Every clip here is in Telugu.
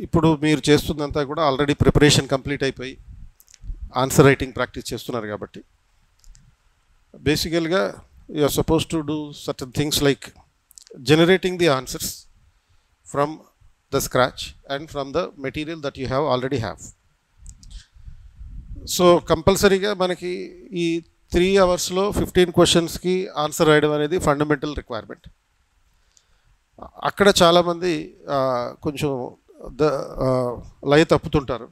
ఇప్పుడు మీరు చేస్తుందంతా కూడా ఆల్రెడీ ప్రిపరేషన్ కంప్లీట్ అయిపోయి ఆన్సర్ రైటింగ్ ప్రాక్టీస్ చేస్తున్నారు కాబట్టి బేసికల్గా you are suppose to do certain things like generating the answers from the scratch and from the material that you have already have. So కంపల్సరీగా మనకి ఈ 3 అవర్స్లో 15 క్వశ్చన్స్కి ఆన్సర్ రాయడం అనేది ఫండమెంటల్ రిక్వైర్మెంట్. అక్కడ చాలామంది కొంచెం లయ తప్పుతుంటారు.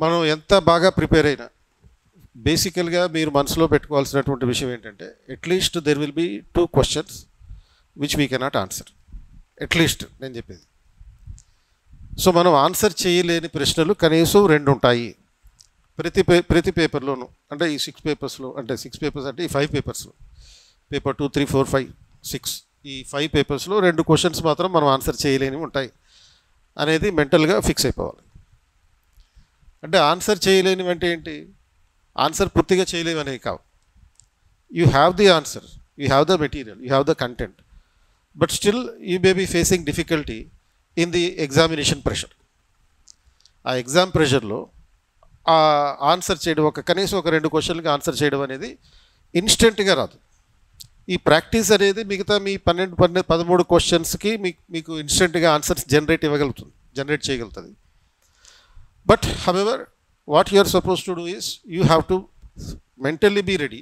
మనం ఎంత బాగా ప్రిపేర్ అయినా బేసికల్గా మీరు మనసులో పెట్టుకోవాల్సినటువంటి విషయం ఏంటంటే at least there will be 2 questions which we cannot answer. At least నేను చెప్పేది. సో మనం ఆన్సర్ చేయలేని ప్రశ్నలు కనీసం 2 ఉంటాయి ప్రతి పేపర్లోనూ. అంటే ఈ 6 పేపర్స్లో, అంటే 6 పేపర్స్ అంటే ఈ 5 పేపర్స్లో, పేపర్ 2, 3, 4, 5, 6 ఈ 5 పేపర్స్లో 2 క్వశ్చన్స్ మాత్రం మనం ఆన్సర్ చేయలేనివి ఉంటాయి అనేది మెంటల్గా ఫిక్స్ అయిపోవాలి. అంటే ఆన్సర్ చేయలేనివి అంటే ఏంటి? ఆన్సర్ పూర్తిగా చేయలేవు అనేవి కావు. You have the answer, you have the material, you have the content, but still you may be facing difficulty in the examination pressure. ఆ ఎగ్జామ్ ప్రెషర్లో ఆ ఆన్సర్ చేయడం, కనీసం ఒక 2 క్వశ్చన్లకి ఆన్సర్ చేయడం అనేది ఇన్స్టెంట్గా రాదు. ఈ ప్రాక్టీస్ అనేది మిగతా మీ 13 క్వశ్చన్స్కి మీకు ఇన్స్టెంట్గా ఆన్సర్స్ జనరేట్ చేయగలుగుతుంది. But however what you are suppose to do is you have to mentally be ready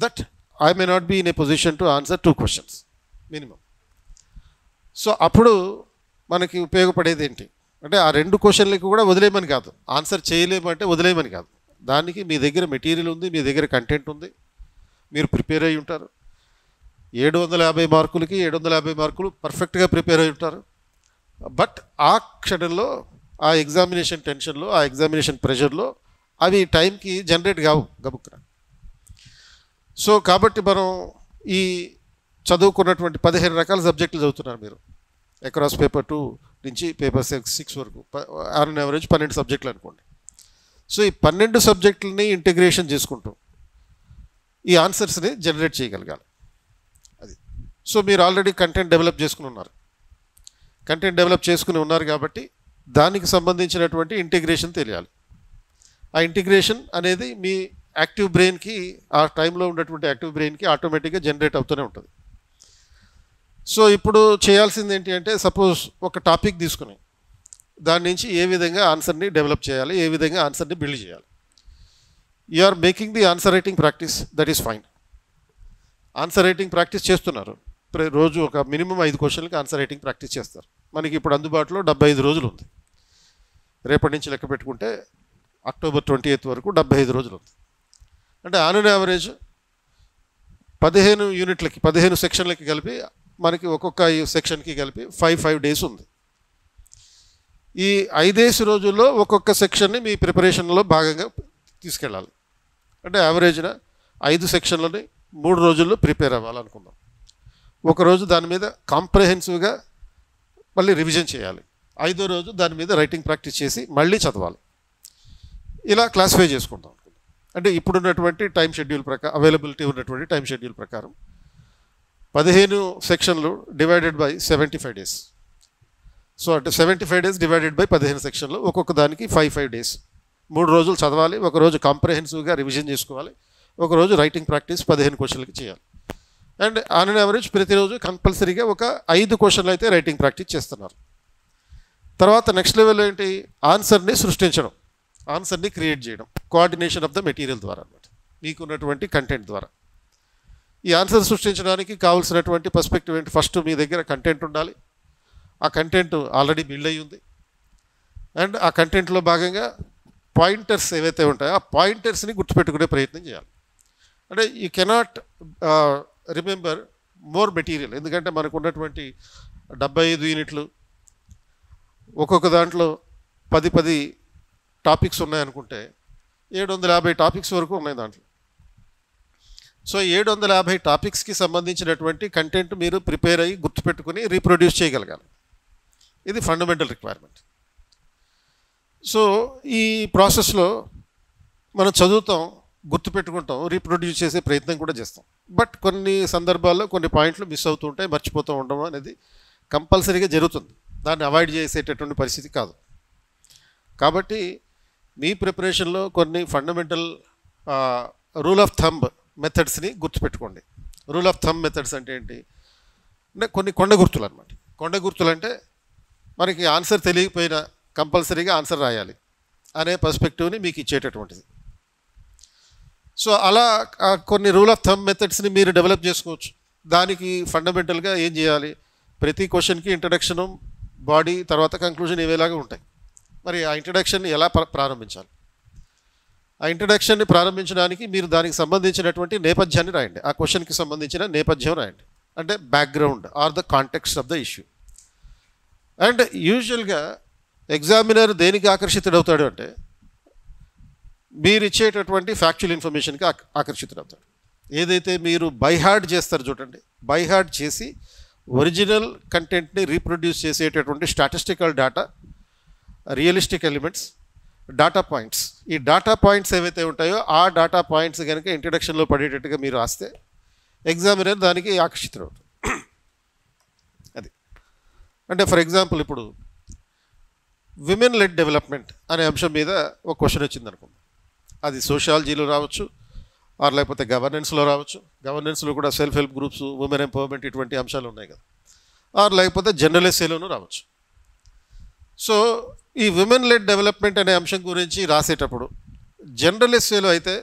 that I may not be in a position to answer 2 questions minimum. So అప్పుడు మనకి ఉపయోగపడేది ఏంటి అంటే ఆ 2 క్వశ్చన్లకి కూడా వదిలేయమని కాదు, ఆన్సర్ చేయలేమంటే వదిలేయమని కాదు. దానికి మీ దగ్గర మెటీరియల్ ఉంది, మీ దగ్గర కంటెంట్ ఉంది, మీరు ప్రిపేర్ అయ్యి ఉంటారు. 750 మార్కులకి 750 మార్కులు పర్ఫెక్ట్గా ప్రిపేర్ అయి ఉంటారు. బట్ ఆ క్షణంలో ఆ ఎగ్జామినేషన్ టెన్షన్లో, ఆ ఎగ్జామినేషన్ ప్రెషర్లో అవి టైంకి జనరేట్ కావు గబుక్కున. సో కాబట్టి మనం ఈ చదువుకున్నటువంటి 15 రకాల సబ్జెక్టులు చదువుతున్నారు మీరు అక్రాస్ పేపర్ 2 నుంచి పేపర్ 6 వరకు, ఆన్ యావరేజ్ 12 సబ్జెక్టులు అనుకోండి. సో ఈ 12 సబ్జెక్టులని ఇంటిగ్రేషన్ చేసుకుంటూ ఈ ఆన్సర్స్ని జనరేట్ చేయగలగాలి. అది. సో మీరు ఆల్రెడీ కంటెంట్ డెవలప్ చేసుకుని ఉన్నారు కాబట్టి దానికి సంబంధించినటువంటి ఇంటిగ్రేషన్ తెలియాలి. ఆ ఇంటిగ్రేషన్ అనేది మీ యాక్టివ్ బ్రెయిన్కి, ఆ టైంలో ఉన్నటువంటి యాక్టివ్ బ్రెయిన్కి ఆటోమేటిక్గా జనరేట్ అవుతూనే ఉంటుంది. సో ఇప్పుడు చేయాల్సింది ఏంటి అంటే సపోజ్ ఒక టాపిక్ తీసుకుని దాని నుంచి ఏ విధంగా ఆన్సర్ని డెవలప్ చేయాలి, ఏ విధంగా ఆన్సర్ని బిల్డ్ చేయాలి. You are making the answer writing practice, that is fine. Answer writing practice చేస్తున్నారు. రోజు ఒక మినిమం 5 క్వశ్చన్లకి ఆన్సర్ రైటింగ్ ప్రాక్టీస్ చేస్తారు. మనకి ఇప్పుడు అందుబాటులో 75 రోజులు ఉంది. రేపటి నుంచి లెక్క పెట్టుకుంటే అక్టోబర్ 28 వరకు 75 రోజులు ఉంది. అంటే ఆన్ యావరేజ్ 15 యూనిట్లకి, 15 సెక్షన్లకి కలిపి మనకి ఒక్కొక్క సెక్షన్కి కలిపి 5 డేస్ ఉంది. ఈ 5 రోజుల్లో ఒక్కొక్క సెక్షన్ని మీ ప్రిపరేషన్లో భాగంగా తీసుకెళ్ళాలి. అంటే యావరేజ్న 5 సెక్షన్లని 3 రోజుల్లో ప్రిపేర్ అవ్వాలనుకుందాం. ఒకరోజు దాని మీద కాంప్రహెన్సివ్గా మళ్ళీ రివిజన్ చేయాలి. 5వ రోజు దాని మీద రైటింగ్ ప్రాక్టీస్ చేసి మళ్ళీ చదవాలి. ఇలా క్లాసిఫై చేసుకుందాం. అంటే ఇప్పుడున్నటువంటి టైం షెడ్యూల్ ప్రకారం, అవైలబిలిటీ ఉన్నటువంటి టైం షెడ్యూల్ ప్రకారం 15 సెక్షన్లు డివైడెడ్ బై 75 డేస్. సో అంటే 75 డేస్ డివైడెడ్ బై 15 సెక్షన్లు, ఒక్కొక్క దానికి 5 డేస్. 3 రోజులు చదవాలి, ఒకరోజు కాంప్రహెన్సివ్గా రివిజన్ చేసుకోవాలి, ఒకరోజు రైటింగ్ ప్రాక్టీస్ 15 క్వశ్చన్లకి చేయాలి. అండ్ ఆన్ అన్ యావరేజ్ ప్రతిరోజు కంపల్సరీగా ఒక 5 క్వశ్చన్లు అయితే రైటింగ్ ప్రాక్టీస్ చేస్తున్నారు. తర్వాత నెక్స్ట్ లెవెల్ ఏంటి? ఆన్సర్ని సృష్టించడం, ఆన్సర్ని క్రియేట్ చేయడం, కోఆర్డినేషన్ ఆఫ్ ద మెటీరియల్ ద్వారా అన్నమాట, మీకున్నటువంటి కంటెంట్ ద్వారా. ఈ ఆన్సర్ సృష్టించడానికి కావాల్సినటువంటి పర్స్పెక్టివ్ ఏంటి? ఫస్ట్ మీ దగ్గర కంటెంట్ ఉండాలి. ఆ కంటెంట్ ఆల్రెడీ బిల్డ్ అయ్యి ఉంది. అండ్ ఆ కంటెంట్లో భాగంగా పాయింటర్స్ ఏవైతే ఉంటాయో ఆ పాయింటర్స్ని గుర్తుపెట్టుకునే ప్రయత్నం చేయాలి. అంటే you cannot remember more material. ఎందుకంటే మనకు ఉన్నటువంటి 75 యూనిట్లు, ఒక్కొక్క దాంట్లో 10 టాపిక్స్ ఉన్నాయనుకుంటే 750 టాపిక్స్ వరకు ఉన్నాయి దాంట్లో. సో 750 టాపిక్స్కి సంబంధించినటువంటి కంటెంట్ మీరు ప్రిపేర్ అయ్యి గుర్తుపెట్టుకుని రీప్రొడ్యూస్ చేయగలగాలి. ఇది ఫండమెంటల్ రిక్వైర్మెంట్. సో ఈ ప్రాసెస్లో మనం చదువుతాం, గుర్తుపెట్టుకుంటాం, రీప్రొడ్యూస్ చేసే ప్రయత్నం కూడా చేస్తాం. బట్ కొన్ని సందర్భాల్లో కొన్ని పాయింట్లు మిస్ అవుతూ ఉంటాయి, మర్చిపోతూ ఉండడం అనేది కంపల్సరీగా జరుగుతుంది. దాన్ని అవాయిడ్ చేసేటటువంటి పరిస్థితి కాదు. కాబట్టి మీ ప్రిపరేషన్లో కొన్ని ఫండమెంటల్ రూల్ ఆఫ్ థంబ్ మెథడ్స్ని గుర్తుపెట్టుకోండి. రూల్ ఆఫ్ థంబ్ మెథడ్స్ అంటే ఏంటి అంటే కొన్ని కొండ గుర్తులు అనమాట. కొండ గుర్తులు అంటే మనకి ఆన్సర్ తెలియకపోయినా కంపల్సరీగా ఆన్సర్ రాయాలి అనే పర్స్పెక్టివ్ని మీకు ఇచ్చేటటువంటిది. సో అలా కొన్ని రూల్ ఆఫ్ థంబ్ మెథడ్స్ని మీరు డెవలప్ చేసుకోవచ్చు. దానికి ఫండమెంటల్గా ఏం చేయాలి, ప్రతి క్వశ్చన్కి ఇంట్రడక్షను, బాడీ, తర్వాత కంక్లూజన్ ఇవేలాగా ఉంటాయి. మరి ఆ ఇంట్రడక్షన్ని ఎలా ప్రారంభించాలి? ఆ ఇంట్రడక్షన్ని ప్రారంభించడానికి మీరు దానికి సంబంధించినటువంటి నేపథ్యాన్ని రాయండి. ఆ క్వశ్చన్కి సంబంధించిన నేపథ్యం రాయండి, అంటే background or the context of the issue. And యూజువల్గా ఎగ్జామినర్ దేనికి ఆకర్షితుడవుతాడు అంటే మీరు ఇచ్చేటటువంటి ఫ్యాక్చువల్ ఇన్ఫర్మేషన్కి ఆకర్షితుడవుతాడు. ఏదైతే మీరు బైహార్డ్ చేస్తారు చూడండి, బైహార్డ్ చేసి ఒరిజినల్ కంటెంట్ని రీప్రొడ్యూస్ చేసేటటువంటి statistical data, realistic elements, data points, ఈ డాటా పాయింట్స్ ఏవైతే ఉంటాయో ఆ డాటా పాయింట్స్ కనుక ఇంట్రడక్షన్లో పడేటట్టుగా మీరు రాస్తే ఎగ్జామినర్ దానికి ఆకర్షితుడవుతాడు. అది అంటే ఫర్ ఎగ్జాంపుల్ ఇప్పుడు విమెన్ లెడ్ డెవలప్మెంట్ అనే అంశం మీద ఒక క్వశ్చన్ వచ్చింది అనుకుందాం. అది సోషాలజీలో రావచ్చు, ఆర్ లేకపోతే గవర్నెన్స్లో రావచ్చు. గవర్నెన్స్లో కూడా self help groups, women empowerment ఇటువంటి అంశాలు ఉన్నాయి కదా. ఆర్ లేకపోతే జనరల్ ఎస్సేలోనూ రావచ్చు. సో ఈ విమెన్ లెడ్ డెవలప్మెంట్ అనే అంశం గురించి రాసేటప్పుడు జనరల్ ఎస్సేలో అయితే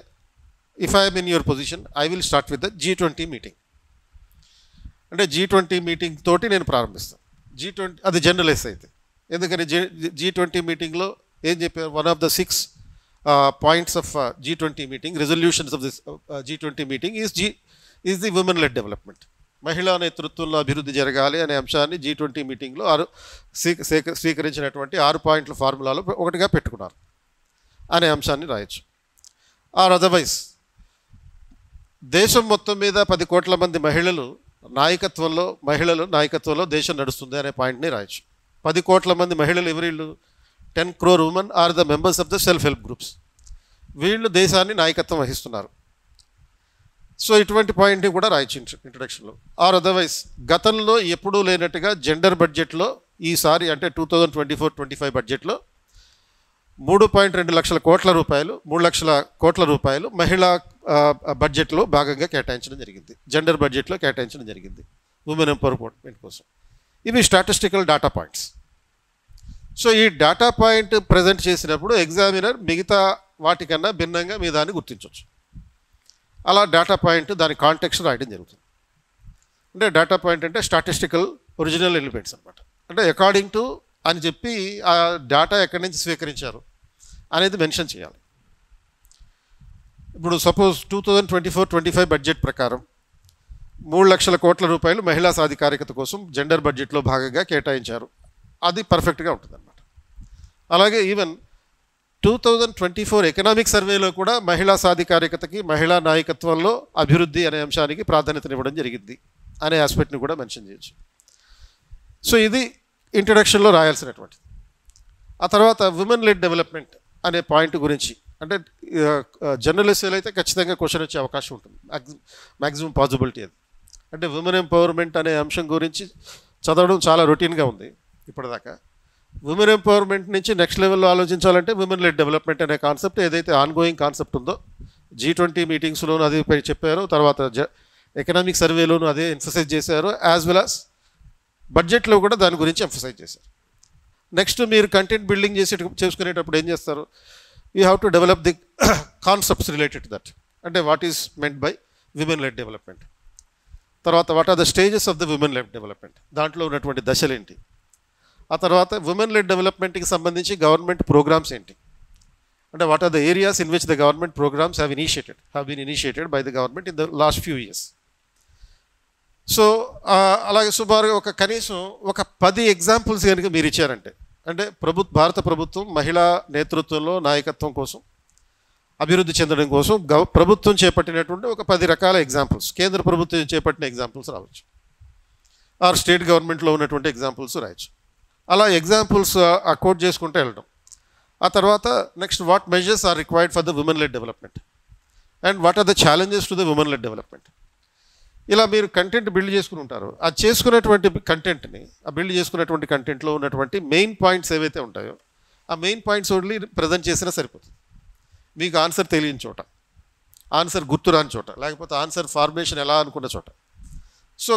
if I'm in your position I will start with the G20 meeting. అంటే G20 మీటింగ్ తోటి నేను ప్రారంభిస్తాను. G20 అది జనరల్ ఎస్ అయితే, ఎందుకని G20 మీటింగ్లో ఏం చెప్పారు, one of the 6 points of G20 meeting, resolutions of this G20 meeting is the women-led development. మహిళా నేతృత్వంలో అభివృద్ధి జరగాలి అనే అంశాన్ని G20 మీటింగ్లో స్వీకరించినటువంటి 6 పాయింట్ల ఫార్ములాలో ఒకటిగా పెట్టుకున్నారు అనే అంశాన్ని రాయొచ్చు. ఆర్ అదర్వైజ్ దేశం మొత్తం మీద 10 కోట్ల మంది మహిళలు నాయకత్వంలో దేశం నడుస్తుంది అనే పాయింట్ని రాయొచ్చు. 10 కోట్ల మంది మహిళలు ఎవరిళ్ళు, 10 crore women are the members of the self-help groups. వీళ్ళు దేశాన్ని నాయకత్వం వహిస్తున్నారు. సో ఇటువంటి పాయింట్ని కూడా రాయొచ్చు ఇంట్రడక్షన్లో. ఆర్ అదర్వైజ్ గతంలో ఎప్పుడూ లేనట్టుగా జెండర్ బడ్జెట్లో ఈసారి అంటే 2024-25 బడ్జెట్లో 3.2 లక్షల కోట్ల రూపాయలు 3 లక్షల కోట్ల రూపాయలు మహిళా బడ్జెట్లో భాగంగా కేటాయించడం జరిగింది, జెండర్ బడ్జెట్లో కేటాయించడం జరిగింది ఉమెన్ ఎంపవర్మెంట్ కోసం. ఇవి స్టాటిస్టికల్ డేటా పాయింట్స్. సో ఈ డేటా పాయింట్ ప్రజెంట్ చేసినప్పుడు ఎగ్జామినర్ మిగతా వాటికన్నా భిన్నంగా మీ దాన్ని గుర్తించవచ్చు. అలా డేటా పాయింట్ దాని కాంటెక్స్ట్ రాయడం జరుగుతుంది. అంటే డేటా పాయింట్ అంటే స్టాటిస్టికల్ ఒరిజినల్ ఎలిమెంట్స్ అనమాట. అంటే అకార్డింగ్ టు అని చెప్పి ఆ డేటా ఎక్కడి నుంచి స్వీకరించారు అనేది మెన్షన్ చేయాలి. ఇప్పుడు సపోజ్ 2024-25 బడ్జెట్ ప్రకారం 3 లక్షల కోట్ల రూపాయలు మహిళా సాధికారికత కోసం జెండర్ బడ్జెట్లో భాగంగా కేటాయించారు. అది పర్ఫెక్ట్గా ఉంటుంది అన్నమాట. అలాగే ఈవెన్ 2024 ఎకనామిక్ సర్వేలో కూడా మహిళా సాధికారికతకి, మహిళా నాయకత్వంలో అభివృద్ధి అనే అంశానికి ప్రాధాన్యతనివ్వడం జరిగింది అనే ఆస్పెక్ట్ని కూడా మెన్షన్ చేయొచ్చు. సో ఇది ఇంట్రడక్షన్లో రాయాల్సినటువంటిది. ఆ తర్వాత విమెన్ లెడ్ డెవలప్మెంట్ అనే పాయింట్ గురించి అంటే జనరల్ ఎస్సేలో అయితే ఖచ్చితంగా క్వశ్చన్ వచ్చే అవకాశం ఉంటుంది, మ్యాక్సిమం పాసిబిలిటీ అది. అంటే విమెన్ ఎంపవర్మెంట్ అనే అంశం గురించి చదవడం చాలా రొటీన్గా ఉంది ఇప్పటిదాకా. విమెన్ ఎంపవర్మెంట్ నుంచి నెక్స్ట్ లెవెల్లో ఆలోచించాలంటే విమెన్ లెడ్ డెవలప్మెంట్ అనే కాన్సెప్ట్ ఏదైతే ఆన్గోయింగ్ కాన్సెప్ట్ ఉందో G20 మీటింగ్స్లోనూ అది చెప్పారు, తర్వాత ఎకనామిక్ సర్వేలోనూ అదే ఎంఫసైజ్ చేశారు, యాజ్ వెల్ యాజ్ బడ్జెట్లో కూడా దాని గురించి ఎంఫసైజ్ చేశారు. నెక్స్ట్ మీరు కంటెంట్ బిల్డింగ్ చేసుకునేటప్పుడు ఏం చేస్తారు, you have to develop the concepts related to that. అంటే what is meant by women led development, తర్వాత what are the stages of the women led development, దాంట్లో ఉన్నటువంటి దశలేంటి, ఆ తర్వాత విమెన్ లెడ్ డెవలప్మెంట్కి సంబంధించి గవర్నమెంట్ ప్రోగ్రామ్స్ ఏంటి, అంటే what are the areas in which the government programs have been initiated by the government in the last few years. So అలాగే సుమారుగా కనీసం ఒక 10 ఎగ్జాంపుల్స్ కనుక మీరు ఇచ్చారంటే, అంటే భారత ప్రభుత్వం మహిళా నేతృత్వంలో నాయకత్వం కోసం అభివృద్ధి చెందడం కోసం ప్రభుత్వం చేపట్టినటువంటి ఒక 10 రకాల ఎగ్జాంపుల్స్, కేంద్ర ప్రభుత్వం చేపట్టిన ఎగ్జాంపుల్స్ రావచ్చు, ఆర్ స్టేట్ గవర్నమెంట్లో ఉన్నటువంటి ఎగ్జాంపుల్స్ రాయొచ్చు. అలా ఎగ్జాంపుల్స్ కోట్ చేసుకుంటూ వెళ్ళడం. ఆ తర్వాత next what measures are required for the women led development and what are the challenges to the women led development. ఇలా మీరు కంటెంట్ బిల్డ్ చేసుకుని ఉంటారు. ఆ చేసుకునేటువంటి కంటెంట్ని, ఆ బిల్డ్ చేసుకునేటువంటి కంటెంట్లో ఉన్నటువంటి మెయిన్ పాయింట్స్ ఏవైతే ఉంటాయో ఆ మెయిన్ పాయింట్స్ ఓన్లీ ప్రజెంట్ చేసినా సరిపోతుంది. మీకు ఆన్సర్ తెలియని చోట, ఆన్సర్ గుర్తురాని చోట, లేకపోతే ఆన్సర్ ఫార్మేషన్ ఎలా అనుకున్న చోట. సో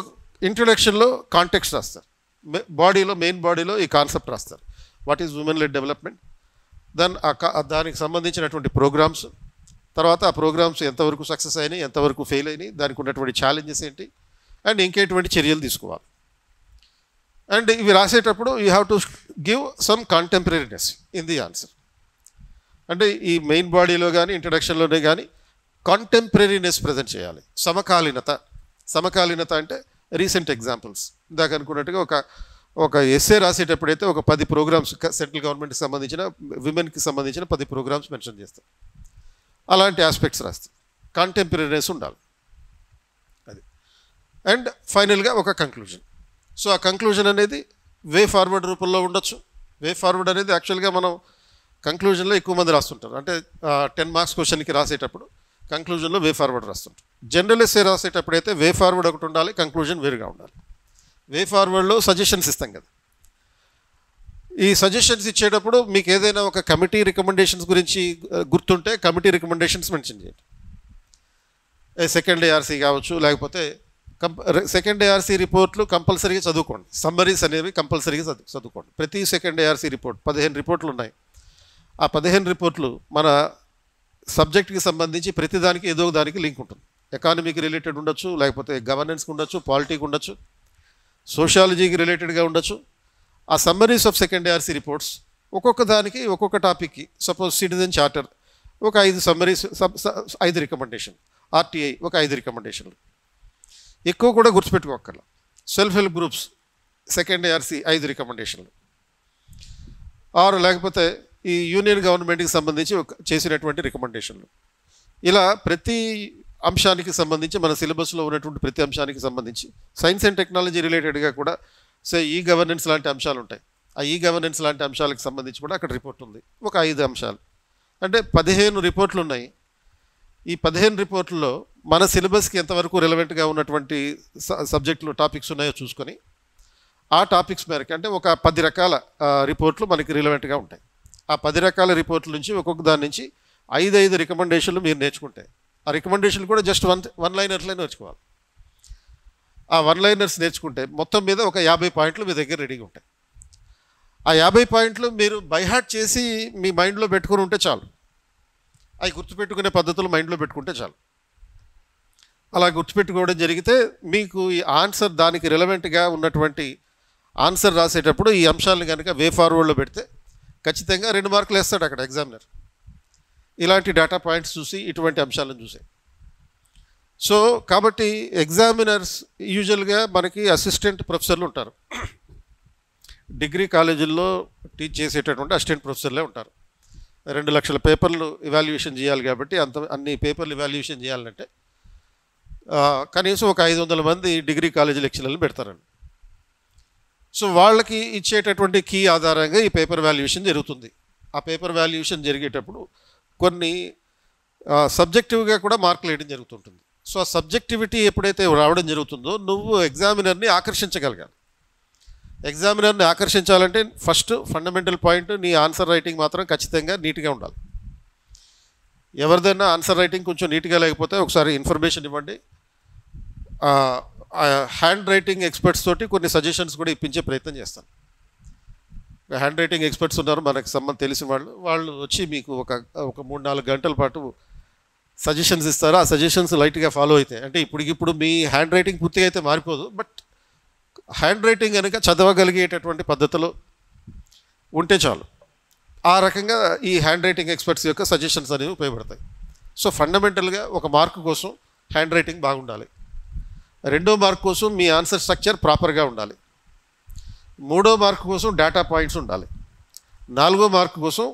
ఇంట్రొడక్షన్లో కాంటెక్స్ట్ రాస్తారు, మెయిన్ బాడీలో ఈ కాన్సెప్ట్ రాస్తారు. What is women led development, then దానికి సంబంధించినటువంటి ప్రోగ్రామ్స్, తర్వాత ఆ ప్రోగ్రామ్స్ ఎంతవరకు సక్సెస్ అయినాయి, ఎంతవరకు ఫెయిల్ అయినాయి, దానికి ఉన్నటువంటి ఛాలెంజెస్ ఏంటి, అండ్ ఇంకేటువంటి చర్యలు తీసుకోవాలి. అండ్ ఇవి రాసేటప్పుడు you have to give some contemporariness in the answer. అంటే ఈ మెయిన్ బాడీలో కానీ ఇంట్రడక్షన్లోనే కానీ కాంటెంపరీనెస్ ప్రజెంట్ చేయాలి. సమకాలీనత అంటే రీసెంట్ ఎగ్జాంపుల్స్. ఇందాక అనుకున్నట్టుగా ఒక ఎస్సే రాసేటప్పుడైతే ఒక 10 ప్రోగ్రామ్స్, సెంట్రల్ గవర్నమెంట్కి సంబంధించిన, విమెన్కి సంబంధించిన 10 ప్రోగ్రామ్స్ మెన్షన్ చేస్తారు. అలాంటి ఆస్పెక్ట్స్ రాస్తాం. కాంటెంపరీనెస్ ఉండాలి అది. అండ్ ఫైనల్గా ఒక కంక్లూజన్. సో ఆ కంక్లూజన్ అనేది వే ఫార్వర్డ్ రూపంలో ఉండొచ్చు. వే ఫార్వర్డ్ అనేది యాక్చువల్గా మనం కంక్లూజన్లో ఎక్కువ మంది రాస్తుంటారు. అంటే 10 మార్క్స్ క్వశ్చన్కి రాసేటప్పుడు కంక్లూజన్లో వే ఫార్వర్డ్ రాస్తుంటారు. జనరల్ ఎస్సే రాసేటప్పుడు అయితే వే ఫార్వర్డ్ ఒకటి ఉండాలి, కంక్లూజన్ వేరుగా ఉండాలి. వే ఫార్వర్డ్లో సజెషన్స్ ఇస్తాం కదా, ఈ సజెషన్స్ ఇచ్చేటప్పుడు మీకు ఏదైనా ఒక కమిటీ రికమెండేషన్స్ గురించి గుర్తుంటే కమిటీ రికమెండేషన్స్ మెన్షన్ చేయండి. సెకండ్ ARC కావచ్చు, లేకపోతే సెకండ్ ARC రిపోర్ట్లు కంపల్సరీగా చదువుకోండి. సమ్మరీస్ అనేవి కంపల్సరీగా చదువుకోండి. ప్రతి సెకండ్ ARC రిపోర్ట్ 15 రిపోర్ట్లు ఉన్నాయి. ఆ 15 రిపోర్ట్లు మన సబ్జెక్ట్కి సంబంధించి ప్రతిదానికి ఏదో దానికి లింక్ ఉంటుంది. ఎకానమీకి రిలేటెడ్ ఉండొచ్చు, లేకపోతే గవర్నెన్స్కి ఉండొచ్చు, పాలిటీకి ఉండొచ్చు, సోషాలజీకి రిలేటెడ్గా ఉండొచ్చు. ఆ summaries of second ARC reports ఒక్కొక్క దానికి, ఒక్కొక్క టాపిక్కి, సపోజ్ సిటిజన్ చార్టర్ ఒక 5 సమ్మరీస్, 5 రికమెండేషన్, RTI ఒక 5 రికమెండేషన్లు, ఎక్కువ కూడా గుర్తుపెట్టుకోక్కర్లా. Self help groups second ARC 5 రికమెండేషన్లు, ఆరు లేకపోతే ఈ యూనియన్ గవర్నమెంట్కి సంబంధించి చేసినటువంటి రికమెండేషన్లు. ఇలా ప్రతి అంశానికి సంబంధించి, మన సిలబస్లో ఉన్నటువంటి ప్రతి అంశానికి సంబంధించి, సైన్స్ అండ్ టెక్నాలజీ రిలేటెడ్గా కూడా ఈ గవర్నెన్స్ లాంటి అంశాలు ఉంటాయి. ఆ ఈ గవర్నెన్స్ లాంటి అంశాలకు సంబంధించి కూడా అక్కడ రిపోర్ట్ ఉంది, ఒక 5 అంశాలు. అంటే 15 రిపోర్ట్లు ఉన్నాయి. ఈ 15 రిపోర్ట్లలో మన సిలబస్కి ఎంతవరకు రిలవెంట్గా ఉన్నటువంటి సబ్జెక్టులు, టాపిక్స్ ఉన్నాయో చూసుకొని ఆ టాపిక్స్ మేరకు, అంటే ఒక 10 రకాల రిపోర్ట్లు మనకి రిలవెంట్గా ఉంటాయి. ఆ 10 రకాల రిపోర్ట్ల నుంచి ఒక్కొక్క దాని నుంచి 5 రికమెండేషన్లు మీరు నేర్చుకుంటే, ఆ రికమెండేషన్లు కూడా జస్ట్ వన్ లైనర్స్లో నేర్చుకోవాలి. ఆ 1 లైనర్స్ నేర్చుకుంటే మొత్తం మీద ఒక 50 పాయింట్లు మీ దగ్గర రెడీగా ఉంటాయి. ఆ 50 పాయింట్లు మీరు బైహార్ట్ చేసి మీ మైండ్లో పెట్టుకుని ఉంటే చాలు. అవి గుర్తుపెట్టుకునే పద్ధతులు మైండ్లో పెట్టుకుంటే చాలు. అలా గుర్తుపెట్టుకోవడం జరిగితే మీకు ఈ ఆన్సర్, దానికి రిలవెంట్గా ఉన్నటువంటి ఆన్సర్ రాసేటప్పుడు ఈ అంశాలను కనుక వే ఫార్వర్డ్లో పెడితే ఖచ్చితంగా 2 మార్కులు వేస్తాడు అక్కడ ఎగ్జామినర్. ఇలాంటి డేటా పాయింట్స్ చూసి, ఇటువంటి అంశాలను చూసి. సో కాబట్టి ఎగ్జామినర్స్ యూజువల్గా మనకి అసిస్టెంట్ ప్రొఫెసర్లు ఉంటారు. డిగ్రీ కాలేజీల్లో టీచ్ చేసేటటువంటి అసిస్టెంట్ ప్రొఫెసర్లే ఉంటారు. 2 లక్షల పేపర్లు ఇవాల్యుయేషన్ చేయాలి కాబట్టి, అన్ని పేపర్లు ఇవాల్యుయేషన్ చేయాలంటే కనీసం ఒక 500 మంది డిగ్రీ కాలేజీ లెక్చరర్లు పెడతారండి. సో వాళ్ళకి ఇచ్చేటటువంటి కీ ఆధారంగా ఈ పేపర్ వాల్యుయేషన్ జరుగుతుంది. ఆ పేపర్ వాల్యుయేషన్ జరిగేటప్పుడు కొన్ని సబ్జెక్టివ్గా కూడా మార్కులు వేయడం జరుగుతుంటుంది. సో ఆ సబ్జెక్టివిటీ ఎప్పుడైతే రావడం జరుగుతుందో, నువ్వు ఎగ్జామినర్ని ఆకర్షించగలగాలి. ఎగ్జామినర్ని ఆకర్షించాలంటే ఫస్ట్ ఫండమెంటల్ పాయింట్, నీ ఆన్సర్ రైటింగ్ మాత్రం ఖచ్చితంగా నీట్గా ఉండాలి. ఎవరిదైనా ఆన్సర్ రైటింగ్ కొంచెం నీట్గా లేకపోతే ఒకసారి ఇన్ఫర్మేషన్ ఇవ్వండి. హ్యాండ్ రైటింగ్ ఎక్స్పర్ట్స్ తోటి కొన్ని సజెషన్స్ కూడా ఇప్పించే ప్రయత్నం చేస్తాను. హ్యాండ్ రైటింగ్ ఎక్స్పర్ట్స్ ఉన్నారు మనకు తెలిసిన వాళ్ళు వచ్చి మీకు ఒక 3-4 గంటల పాటు సజెషన్స్ ఇస్తారు. ఆ సజెషన్స్ లైట్గా ఫాలో అవుతాయి. అంటే ఇప్పుడు మీ హ్యాండ్ రైటింగ్ పూర్తిగా అయితే మారిపోదు, బట్ హ్యాండ్ రైటింగ్ కనుక చదవగలిగేటటువంటి పద్ధతిలో ఉంటే చాలు. ఆ రకంగా ఈ హ్యాండ్ రైటింగ్ ఎక్స్పర్ట్స్ యొక్క సజెషన్స్ అనేవి ఉపయోగపడతాయి. సో ఫండమెంటల్గా ఒక మార్కు కోసం హ్యాండ్ రైటింగ్ బాగుండాలి. 2వ మార్క్ కోసం మీ ఆన్సర్ స్ట్రక్చర్ ప్రాపర్గా ఉండాలి. 3వ మార్క్ కోసం డేటా పాయింట్స్ ఉండాలి. 4వ మార్క్ కోసం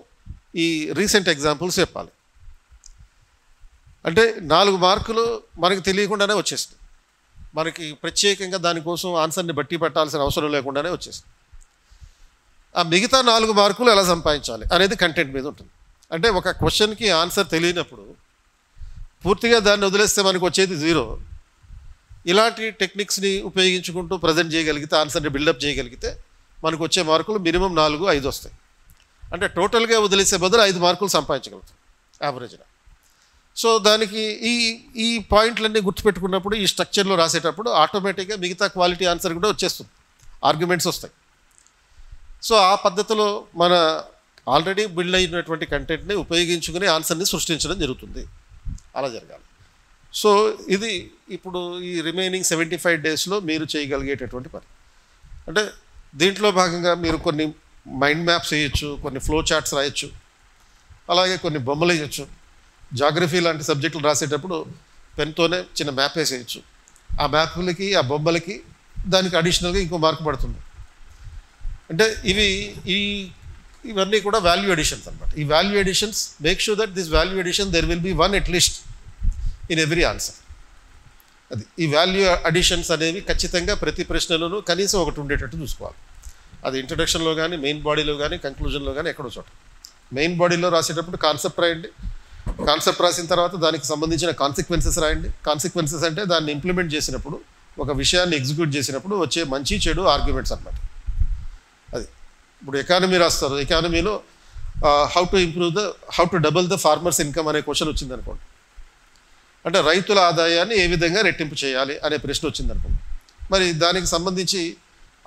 ఈ రీసెంట్ ఎగ్జాంపుల్స్ చెప్పాలి. అంటే 4 మార్కులు మనకు తెలియకుండానే వచ్చేస్తుంది. మనకి ప్రత్యేకంగా దానికోసం ఆన్సర్ని బట్టి పెట్టాల్సిన అవసరం లేకుండానే వచ్చేస్తుంది. ఆ మిగతా 4 మార్కులు ఎలా సంపాదించాలి అనేది కంటెంట్ మీద ఉంటుంది. అంటే ఒక క్వశ్చన్కి ఆన్సర్ తెలియనప్పుడు పూర్తిగా దాన్ని వదిలేస్తే మనకు వచ్చేది 0. ఇలాంటి టెక్నిక్స్ని ఉపయోగించుకుంటూ ప్రజెంట్ చేయగలిగితే, ఆన్సర్ని బిల్డప్ చేయగలిగితే మనకు వచ్చే మార్కులు మినిమం 4-5 వస్తాయి. అంటే టోటల్గా వదిలేసే బదులు 5 మార్కులు సంపాదించగలుగుతాం యావరేజ్గా. సో దానికి ఈ పాయింట్లన్నీ గుర్తుపెట్టుకున్నప్పుడు, ఈ స్ట్రక్చర్లో రాసేటప్పుడు ఆటోమేటిక్గా మిగతా క్వాలిటీ ఆన్సర్ కూడా వచ్చేస్తుంది, ఆర్గ్యుమెంట్స్ వస్తాయి. సో ఆ పద్ధతిలో మన ఆల్రెడీ బిల్డ్ అయినటువంటి కంటెంట్ని ఉపయోగించుకుని ఆన్సర్ని సృష్టించడం జరుగుతుంది. అలా జరగాలి. సో ఇది ఇప్పుడు ఈ రిమైనింగ్ 75 డేస్లో మీరు చేయగలిగేటటువంటి పని. అంటే దీంట్లో భాగంగా మీరు కొన్ని మైండ్ మ్యాప్స్ వేయచ్చు, కొన్ని ఫ్లో చార్ట్స్ రాయొచ్చు, అలాగే కొన్ని బొమ్మలు వేయచ్చు. జాగ్రఫీ లాంటి సబ్జెక్టులు రాసేటప్పుడు పెన్తోనే చిన్న మ్యాప్ వేసేయచ్చు. ఆ మ్యాప్లకి, ఆ బొమ్మలకి దానికి అడిషనల్గా ఇంకో మార్క్ పడుతుంది. అంటే ఇవన్నీ కూడా వాల్యూ ఎడిషన్స్ అనమాట. ఈ value additions make sure that this value addition there will be one at least in every answer. అది ఈ వాల్యూ అడిషన్స్ అనేవి ఖచ్చితంగా ప్రతి ప్రశ్నలోనూ కనీసం ఒకటి ఉండేటట్టు చూసుకోవాలి. అది ఇంట్రడక్షన్లో కానీ, మెయిన్ బాడీలో కానీ, కంక్లూజన్లో కానీ ఎక్కడో చోట. మెయిన్ బాడీలో రాసేటప్పుడు కాన్సెప్ట్ రాయండి. కాన్సెప్ట్ రాసిన తర్వాత దానికి సంబంధించిన కాన్సిక్వెన్సెస్ రాయండి. కాన్సిక్వెన్సెస్ అంటే దాన్ని ఇంప్లిమెంట్ చేసినప్పుడు, ఒక విషయాన్ని ఎగ్జిక్యూట్ చేసినప్పుడు వచ్చే మంచి చెడు ఆర్గ్యుమెంట్స్ అన్నమాట. అది ఇప్పుడు ఎకానమీ రాస్తారు. ఎకానమీలో how to double the farmers income అనే క్వశ్చన్ వచ్చిందనుకోండి. అంటే రైతుల ఆదాయాన్ని ఏ విధంగా రెట్టింపు చేయాలి అనే ప్రశ్న వచ్చిందనుకోండి. మరి దానికి సంబంధించి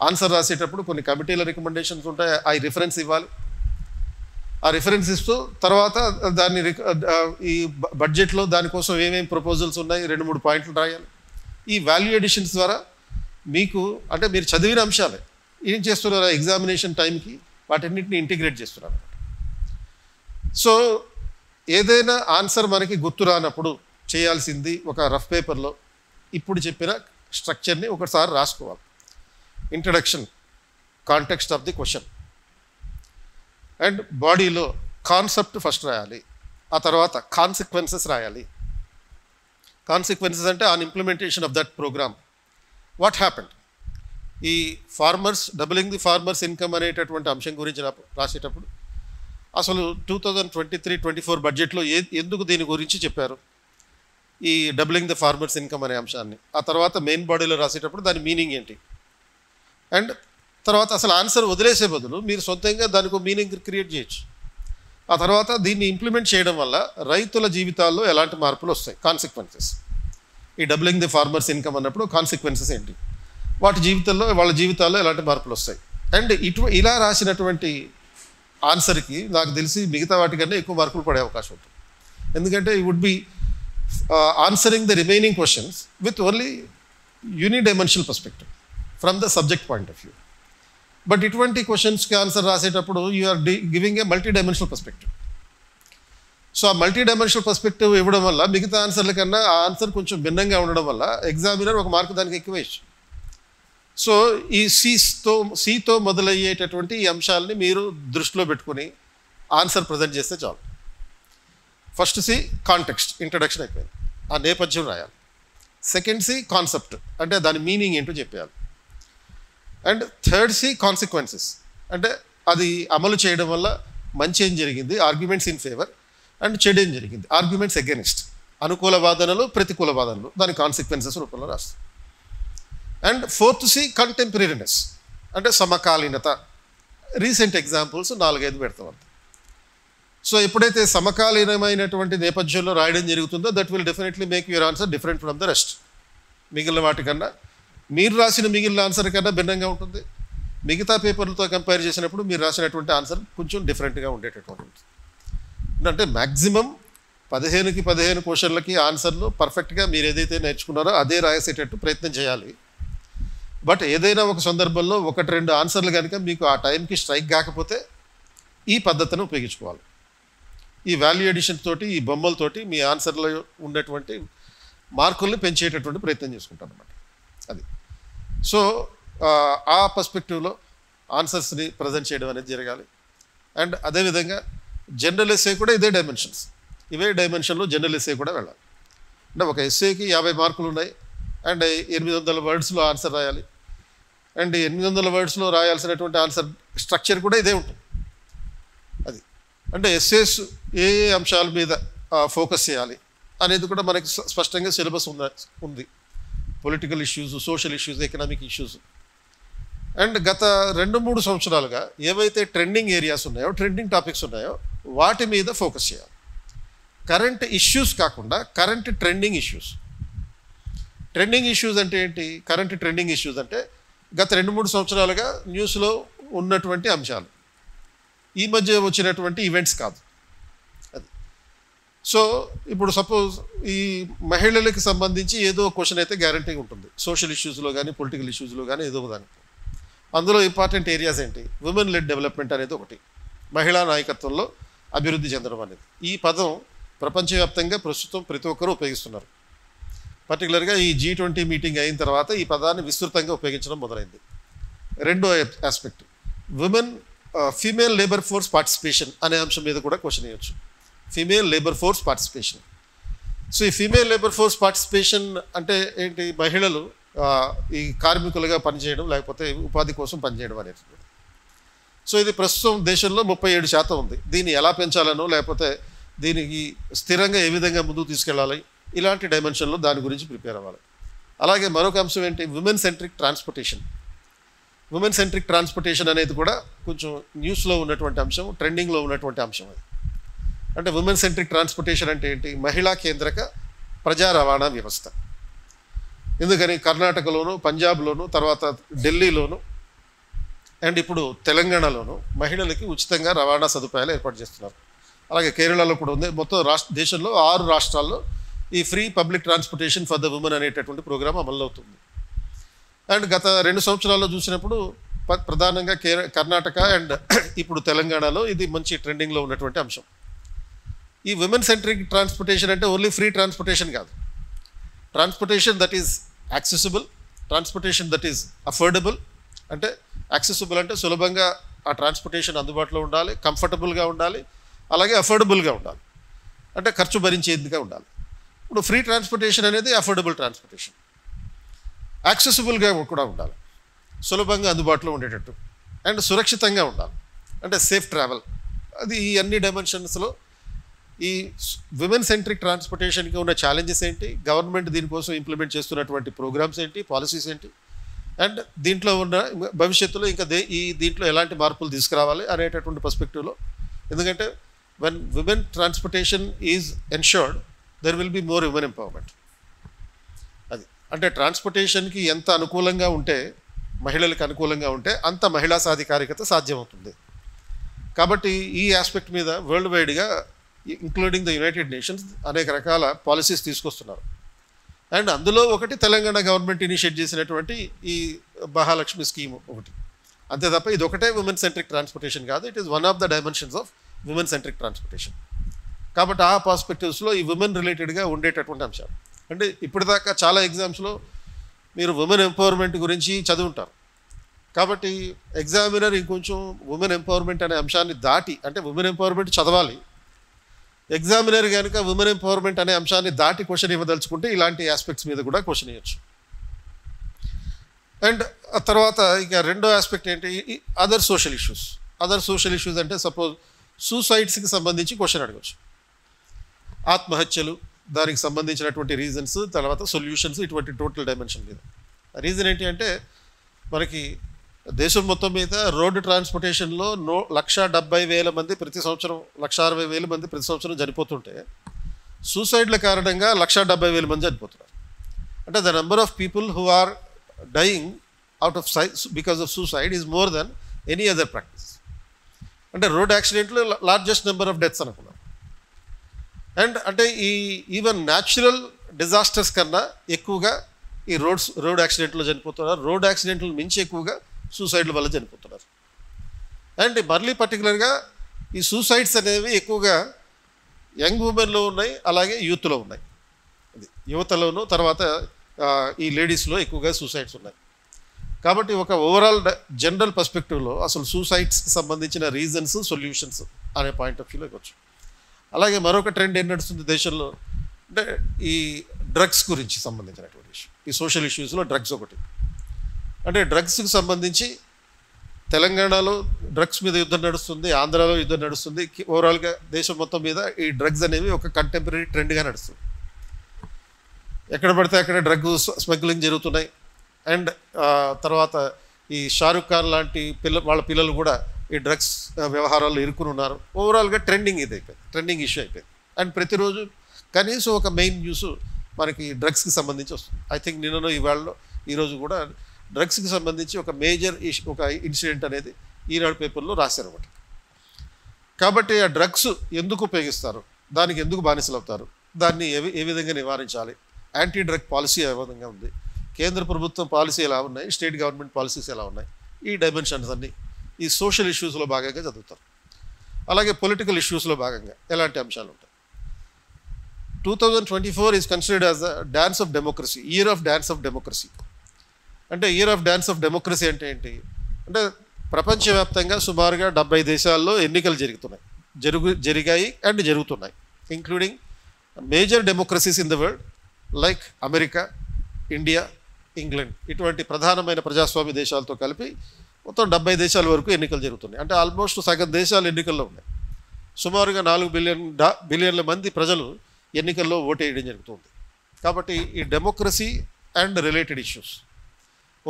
ఆన్సర్ రాసేటప్పుడు కొన్ని కమిటీల రికమెండేషన్స్ ఉంటాయి, ఆ రిఫరెన్స్ ఇవ్వాలి. ఆ రిఫరెన్స్ ఇస్తూ తర్వాత దాన్ని ఈ బడ్జెట్లో దానికోసం ఏమేమి ప్రపోజల్స్ ఉన్నాయి 2-3 పాయింట్లు రాయాలి. ఈ వాల్యూ ఎడిషన్స్ ద్వారా మీకు అంటే మీరు చదివిన అంశాలే ఏం చేస్తున్నారు, ఎగ్జామినేషన్ టైంకి వాటన్నిటిని ఇంటిగ్రేట్ చేస్తున్నారు. సో ఏదైనా ఆన్సర్ మనకి గుర్తు రానప్పుడు చేయాల్సింది ఒక రఫ్ పేపర్లో ఇప్పుడు చెప్పిన స్ట్రక్చర్ని ఒకసారి రాసుకోవాలి. Introduction, context of the question, and బాడీలో కాన్సెప్ట్ ఫస్ట్ రాయాలి. ఆ తర్వాత కాన్సిక్వెన్సెస్ రాయాలి. కాన్సిక్వెన్సెస్ అంటే on implementation of that programme what happened. ఈ farmers doubling the farmers income అనేటటువంటి అంశం గురించి రాసేటప్పుడు అసలు 2023-24 బడ్జెట్లో ఎందుకు దీని గురించి చెప్పారు, ఈ డబులింగ్ ద ఫార్మర్స్ ఇన్కమ్ అనే అంశాన్ని. ఆ తర్వాత మెయిన్ బాడీలో రాసేటప్పుడు దాని మీనింగ్ ఏంటి, అండ్ తర్వాత అసలు ఆన్సర్ వదిలేసే బదులు మీరు సొంతంగా దానికి మీనింగ్ క్రియేట్ చేయొచ్చు. ఆ తర్వాత దీన్ని ఇంప్లిమెంట్ చేయడం వల్ల రైతుల జీవితాల్లో ఎలాంటి మార్పులు వస్తాయి, కాన్సిక్వెన్సెస్. ఈ డబులింగ్ ది ఫార్మర్స్ ఇన్కమ్ అన్నప్పుడు కాన్సిక్వెన్సెస్ ఏంటి, వాళ్ళ జీవితాల్లో ఎలాంటి మార్పులు వస్తాయి. అండ్ ఇలా రాసినటువంటి ఆన్సర్కి నాకు తెలిసి మిగతా వాటికన్నా ఎక్కువ మార్కులు పడే అవకాశం ఉంటుంది. ఎందుకంటే ఈ would be answering the remaining questions with only unidimensional perspective from the subject point of view. But ఇటువంటి క్వశ్చన్స్కి ఆన్సర్ రాసేటప్పుడు you're giving a multi dimensional perspective. So ఆ మల్టీ డైమెన్షనల్ పర్స్పెక్టివ్ ఇవ్వడం వల్ల మిగతా ఆన్సర్ల కన్నా ఆ ఆన్సర్ కొంచెం భిన్నంగా ఉండడం వల్ల ఎగ్జామినర్ ఒక మార్కు దానికి ఎక్కువ ఇచ్చు. సో ఈ సితో మొదలయ్యేటటువంటి ఈ అంశాలని మీరు దృష్టిలో పెట్టుకుని ఆన్సర్ ప్రజెంట్ చేస్తే చాలు. ఫస్ట్ సి కాంటెక్స్ట్, ఇంట్రడక్షన్ అయిపోయింది, ఆ నేపథ్యం రాయాలి. సెకండ్ సి కాన్సెప్ట్, అంటే దాని మీనింగ్ ఏంటో చెప్పేయాలి. అండ్ థర్డ్ సి కాన్సిక్వెన్సెస్, అంటే అది అమలు చేయడం వల్ల మంచి ఏం జరిగింది, ఆర్గ్యుమెంట్స్ ఇన్ ఫేవర్, అండ్ చెడు ఏం జరిగింది, ఆర్గ్యుమెంట్స్ అగెనిస్ట్, అనుకూల వాదనలు ప్రతికూల వాదనలు, దాని కాన్సిక్వెన్సెస్ రూపంలో రాస్తాం. అండ్ ఫోర్త్ సి కంటెంపరీనెస్, అంటే సమకాలీనత, రీసెంట్ ఎగ్జాంపుల్స్ 4-5 పెడతాం అంత. సో ఎప్పుడైతే సమకాలీనమైనటువంటి నేపథ్యంలో రాయడం జరుగుతుందో that will definitely make your answer different from the rest. మిగిలిన వాటికన్నా మీరు రాసిన మిగిలిన ఆన్సర్ కన్నా భిన్నంగా ఉంటుంది. మిగతా పేపర్లతో కంపేర్ చేసినప్పుడు మీరు రాసినటువంటి ఆన్సర్ కొంచెం డిఫరెంట్గా ఉండేటటువంటి. అంటే మ్యాక్సిమం 15కి 15 క్వశ్చన్లకి ఆన్సర్లు పర్ఫెక్ట్గా మీరు ఏదైతే నేర్చుకున్నారో అదే రాసేటట్టు ప్రయత్నం చేయాలి. బట్ ఏదైనా ఒక సందర్భంలో 1-2 ఆన్సర్లు కనుక మీకు ఆ టైంకి స్ట్రైక్ కాకపోతే ఈ పద్ధతిని ఉపయోగించుకోవాలి. ఈ వాల్యూ ఎడిషన్ తోటి, ఈ బొమ్మలతోటి మీ ఆన్సర్లో ఉన్నటువంటి మార్కుల్ని పెంచేటటువంటి ప్రయత్నం చేసుకుంటాను అన్నమాట. అది సో ఆ పర్స్పెక్టివ్లో ఆన్సర్స్ని ప్రజెంట్ చేయడం అనేది జరగాలి. అండ్ అదేవిధంగా జనరల్ ఎస్సే కూడా ఇదే డైమెన్షన్స్, ఇవే డైమెన్షన్లో జనరల్ ఎస్సే కూడా వెళ్ళాలి. అంటే ఒక ఎస్సేకి 50 మార్కులు ఉన్నాయి అండ్ 800 వర్డ్స్లో ఆన్సర్ రాయాలి. అండ్ 800 వర్డ్స్లో రాయాల్సినటువంటి ఆన్సర్ స్ట్రక్చర్ కూడా ఇదే ఉంటుంది. అది అంటే ఎస్సేస్ ఏ అంశాల మీద ఫోకస్ చేయాలి అనేది కూడా మనకి స్పష్టంగా సిలబస్ ఉంది. Political issues, social issues, economic issues. And గత 2-3 సంవత్సరాలుగా ఏవైతే ట్రెండింగ్ ఏరియాస్ ఉన్నాయో, ట్రెండింగ్ టాపిక్స్ ఉన్నాయో వాటి మీద ఫోకస్ చేయాలి. కరెంట్ ఇష్యూస్ కాకుండా current trending issues. Trending issues అంటే ఏంటి? కరెంట్ ట్రెండింగ్ ఇష్యూస్ అంటే గత 2-3 సంవత్సరాలుగా న్యూస్లో ఉన్నటువంటి అంశాలు, ఈ మధ్య వచ్చినటువంటి ఈవెంట్స్ కాదు. అది సో ఇప్పుడు సపోజ్ ఈ మహిళలకి సంబంధించి ఏదో క్వశ్చన్ అయితే గ్యారంటీగా ఉంటుంది, సోషల్ ఇష్యూస్లో కానీ పొలిటికల్ ఇష్యూస్లో కానీ ఏదో దానికి. అందులో ఇంపార్టెంట్ ఏరియాస్ ఏంటి? ఉమెన్ లెడ్ డెవలప్మెంట్ అనేది ఒకటి, మహిళా నాయకత్వంలో అభివృద్ధి చెందడం అనేది. ఈ పదం ప్రపంచవ్యాప్తంగా ప్రస్తుతం ప్రతి ఒక్కరూ ఉపయోగిస్తున్నారు. పర్టికులర్గా ఈ G20 మీటింగ్ అయిన తర్వాత ఈ పదాన్ని విస్తృతంగా ఉపయోగించడం మొదలైంది. రెండో aspect, female labour force participation అనే అంశం మీద కూడా క్వశ్చన్ వేయచ్చు. Female labour force participation. So ఈ ఫీమేల్ లేబర్ ఫోర్స్ పార్టిసిపేషన్ అంటే ఏంటి? మహిళలు ఈ కార్మికులుగా పనిచేయడం, లేకపోతే ఉపాధి కోసం పనిచేయడం అనేది. సో ఇది ప్రస్తుతం దేశంలో 37% ఉంది. దీన్ని ఎలా పెంచాలనో, లేకపోతే దీనికి స్థిరంగా ఏ విధంగా ముందుకు తీసుకెళ్ళాలి, ఇలాంటి డైమెన్షన్లో దాని గురించి ప్రిపేర్ అవ్వాలి. అలాగే మరొక అంశం ఏంటి? Women centric transportation. Women centric transportation అనేది కూడా కొంచెం న్యూస్లో ఉన్నటువంటి అంశం, ట్రెండింగ్లో ఉన్నటువంటి అంశం. అది అంటే ఉమెన్ సెంట్రిక్ ట్రాన్స్పోర్టేషన్ అంటే ఏంటి? మహిళా కేంద్రక ప్రజా రవాణా వ్యవస్థ. ఎందుకని కర్ణాటకలోను, పంజాబ్లోను, తర్వాత ఢిల్లీలోను, అండ్ ఇప్పుడు తెలంగాణలోను మహిళలకి ఉచితంగా రవాణా సదుపాయాలు ఏర్పాటు చేస్తున్నారు. అలాగే కేరళలో కూడా ఉంది. మొత్తం దేశంలో 6 రాష్ట్రాల్లో ఈ free public transportation for the women అనేటటువంటి ప్రోగ్రాం అమలు అవుతుంది. అండ్ గత 2 సంవత్సరాల్లో చూసినప్పుడు ప్రధానంగా కర్ణాటక అండ్ ఇప్పుడు తెలంగాణలో ఇది మంచి ట్రెండింగ్లో ఉన్నటువంటి అంశం. ఈ ఉమెన్ సెంట్రిక్ ట్రాన్స్పోర్టేషన్ అంటే ఓన్లీ ఫ్రీ ట్రాన్స్పోర్టేషన్ కాదు, transportation that is accessible, transportation that is affordable. అంటే యాక్సెసిబుల్ అంటే సులభంగా ఆ ట్రాన్స్పోర్టేషన్ అందుబాటులో ఉండాలి, కంఫర్టబుల్గా ఉండాలి, అలాగే అఫోర్డబుల్గా ఉండాలి, అంటే ఖర్చు భరించేదిగా ఉండాలి. ఇప్పుడు ఫ్రీ ట్రాన్స్పోర్టేషన్ అనేది అఫోర్డబుల్ ట్రాన్స్పోర్టేషన్, యాక్సెసిబుల్గా కూడా ఉండాలి, సులభంగా అందుబాటులో ఉండేటట్టు, అండ్ సురక్షితంగా ఉండాలి, అంటే సేఫ్ ట్రావెల్. అది ఈ అన్ని డైమెన్షన్స్లో ఈ విమెన్ సెంట్రిక్ ట్రాన్స్పోర్టేషన్కి ఉన్న ఛాలెంజెస్ ఏంటి, గవర్నమెంట్ దీనికోసం ఇంప్లిమెంట్ చేస్తున్నటువంటి ప్రోగ్రామ్స్ ఏంటి, పాలసీస్ ఏంటి, అండ్ దీంట్లో ఉన్న భవిష్యత్తులో ఇంకా దీంట్లో ఎలాంటి మార్పులు తీసుకురావాలి అనేటటువంటి పర్స్పెక్టివ్లో. ఎందుకంటే when women transportation is ensured there will be more women empowerment. అది అంటే ట్రాన్స్పోర్టేషన్కి ఎంత అనుకూలంగా ఉంటే, మహిళలకు అనుకూలంగా ఉంటే అంత మహిళా సాధికారికత సాధ్యమవుతుంది. కాబట్టి ఈ ఆస్పెక్ట్ మీద వరల్డ్ వైడ్గా ఇంక్లూడింగ్ ద యునైటెడ్ నేషన్స్ అనేక రకాల పాలసీస్ తీసుకొస్తున్నారు. అండ్ అందులో ఒకటి తెలంగాణ గవర్నమెంట్ ఇనిషియేట్ చేసినటువంటి ఈ మహాలక్ష్మి స్కీమ్ ఒకటి. అంతే తప్ప ఇది ఒకటే ఉమెన్ సెంట్రిక్ ట్రాన్స్పోర్టేషన్ కాదు, it is one of the dimensions of women centric transportation. కాబట్టి ఆ పర్స్పెక్టివ్స్లో ఈ ఉమెన్ రిలేటెడ్గా ఉండేటటువంటి అంశాలు. అంటే ఇప్పటిదాకా చాలా ఎగ్జామ్స్లో మీరు ఉమెన్ ఎంపవర్మెంట్ గురించి చదువుంటారు. కాబట్టి ఎగ్జామినర్ ఇంకొంచెం ఉమెన్ ఎంపవర్మెంట్ అనే అంశాన్ని దాటి, అంటే ఉమెన్ ఎంపవర్మెంట్ చదవాలి, ఎగ్జామినర్ కనుక ఉమెన్ ఎంపవర్మెంట్ అనే అంశాన్ని దాటి క్వశ్చన్ ఇవ్వదలుచుకుంటే ఇలాంటి ఆస్పెక్ట్స్ మీద కూడా క్వశ్చన్ ఇవ్వచ్చు. అండ్ ఆ తర్వాత ఇక రెండో ఆస్పెక్ట్ ఏంటి? Other social issues. Other social issues అంటే సపోజ్ సూసైడ్స్కి సంబంధించి క్వశ్చన్ అడగచ్చు, ఆత్మహత్యలు, దానికి సంబంధించినటువంటి రీజన్స్, తర్వాత సొల్యూషన్స్, ఇటువంటి టోటల్ డైమెన్షన్ మీద. రీజన్ ఏంటి అంటే మనకి దేశం మొత్తం మీద రోడ్డు ట్రాన్స్పోర్టేషన్లో 170,000 మంది ప్రతి సంవత్సరం, 160,000 మంది ప్రతి సంవత్సరం చనిపోతుంటే సూసైడ్ల కారణంగా 170,000 మంది చనిపోతున్నారు. అంటే the number of people who are dying out of because of suicide is more than any other practice. అంటే రోడ్ యాక్సిడెంట్లు లార్జెస్ట్ నెంబర్ ఆఫ్ డెత్స్ అనుకున్నారు. అండ్ అంటే ఈ ఈవెన్ న్యాచురల్ డిజాస్టర్స్ కన్నా ఎక్కువగా ఈ రోడ్ యాక్సిడెంట్లో చనిపోతున్నారు. రోడ్ యాక్సిడెంట్లు మించి ఎక్కువగా సూసైడ్ల వల్ల చనిపోతున్నారు. అండ్ మళ్ళీ పర్టికులర్గా ఈ సూసైడ్స్ అనేవి ఎక్కువగా యంగ్ ఉమెన్లో ఉన్నాయి, అలాగే యూత్లో ఉన్నాయి. అది యువతలోనూ, తర్వాత ఈ లేడీస్లో ఎక్కువగా సూసైడ్స్ ఉన్నాయి. కాబట్టి ఒక ఓవరాల్ జనరల్ పర్స్పెక్టివ్లో అసలు సూసైడ్స్కి సంబంధించిన రీజన్స్, సొల్యూషన్స్ అనే పాయింట్ ఆఫ్ వ్యూలోకి వచ్చు. అలాగే మరొక ట్రెండ్ ఏం నడుస్తుంది దేశంలో అంటే ఈ డ్రగ్స్ గురించి సంబంధించినటువంటి ఇష్యూ. ఈ సోషల్ ఇష్యూస్లో డ్రగ్స్ ఒకటి. అంటే డ్రగ్స్కి సంబంధించి తెలంగాణలో డ్రగ్స్ మీద యుద్ధం నడుస్తుంది, ఆంధ్రాలో యుద్ధం నడుస్తుంది. ఓవరాల్గా దేశం మొత్తం మీద ఈ డ్రగ్స్ అనేవి ఒక కంటెంపరీ ట్రెండ్గా నడుస్తుంది. ఎక్కడ పడితే అక్కడ డ్రగ్ స్మగ్లింగ్ జరుగుతున్నాయి. అండ్ తర్వాత ఈ షారుఖ్ ఖాన్ లాంటి వాళ్ళ పిల్లలు కూడా ఈ డ్రగ్స్ వ్యవహారాల్లో ఇరుక్కుని ఉన్నారు. ఓవరాల్గా ట్రెండింగ్ ఇది అయిపోయింది, ట్రెండింగ్ ఇష్యూ అయిపోయింది. అండ్ ప్రతిరోజు కనీసం ఒక మెయిన్ న్యూస్ మనకి డ్రగ్స్కి సంబంధించి వస్తుంది. ఐ థింక్ నిన్ననో ఇవాళలో ఈరోజు కూడా డ్రగ్స్కి సంబంధించి ఒక మేజర్ ఒక ఇన్సిడెంట్ అనేది ఈనాడు పేపర్లో రాశారన్నమాట. కాబట్టి ఆ డ్రగ్స్ ఎందుకు ఉపయోగిస్తారు, దానికి ఎందుకు బానిసలు అవుతారు, దాన్ని ఏ విధంగా నివారించాలి, యాంటీ డ్రగ్ పాలసీ ఏ విధంగా ఉంది, కేంద్ర ప్రభుత్వం పాలసీ ఎలా ఉన్నాయి, స్టేట్ గవర్నమెంట్ పాలసీస్ ఎలా ఉన్నాయి, ఈ డైమెన్షన్స్ అన్నీ ఈ సోషల్ ఇష్యూస్లో భాగంగా చదువుతారు. అలాగే పొలిటికల్ ఇష్యూస్లో భాగంగా ఎలాంటి అంశాలు ఉంటాయి. 2024 is considered as the dance of democracy, year of dance of democracy. అంటే year of dance of democracy అంటే ఏంటి అంటే ప్రపంచవ్యాప్తంగా సుమారుగా 70 దేశాల్లో ఎన్నికలు జరిగాయి అండ్ జరుగుతున్నాయి, including major democracies in the world like America, India, England. ఇటువంటి ప్రధానమైన ప్రజాస్వామ్య దేశాలతో కలిపి మొత్తం 70 దేశాల వరకు ఎన్నికలు జరుగుతున్నాయి. అంటే ఆల్మోస్ట్ సగం దేశాలు ఎన్నికల్లో ఉన్నాయి. సుమారుగా 4 బిలియన్ల మంది ప్రజలు ఎన్నికల్లో ఓటు వేయడం జరుగుతుంది. కాబట్టి ఈ డెమోక్రసీ అండ్ రిలేటెడ్ ఇష్యూస్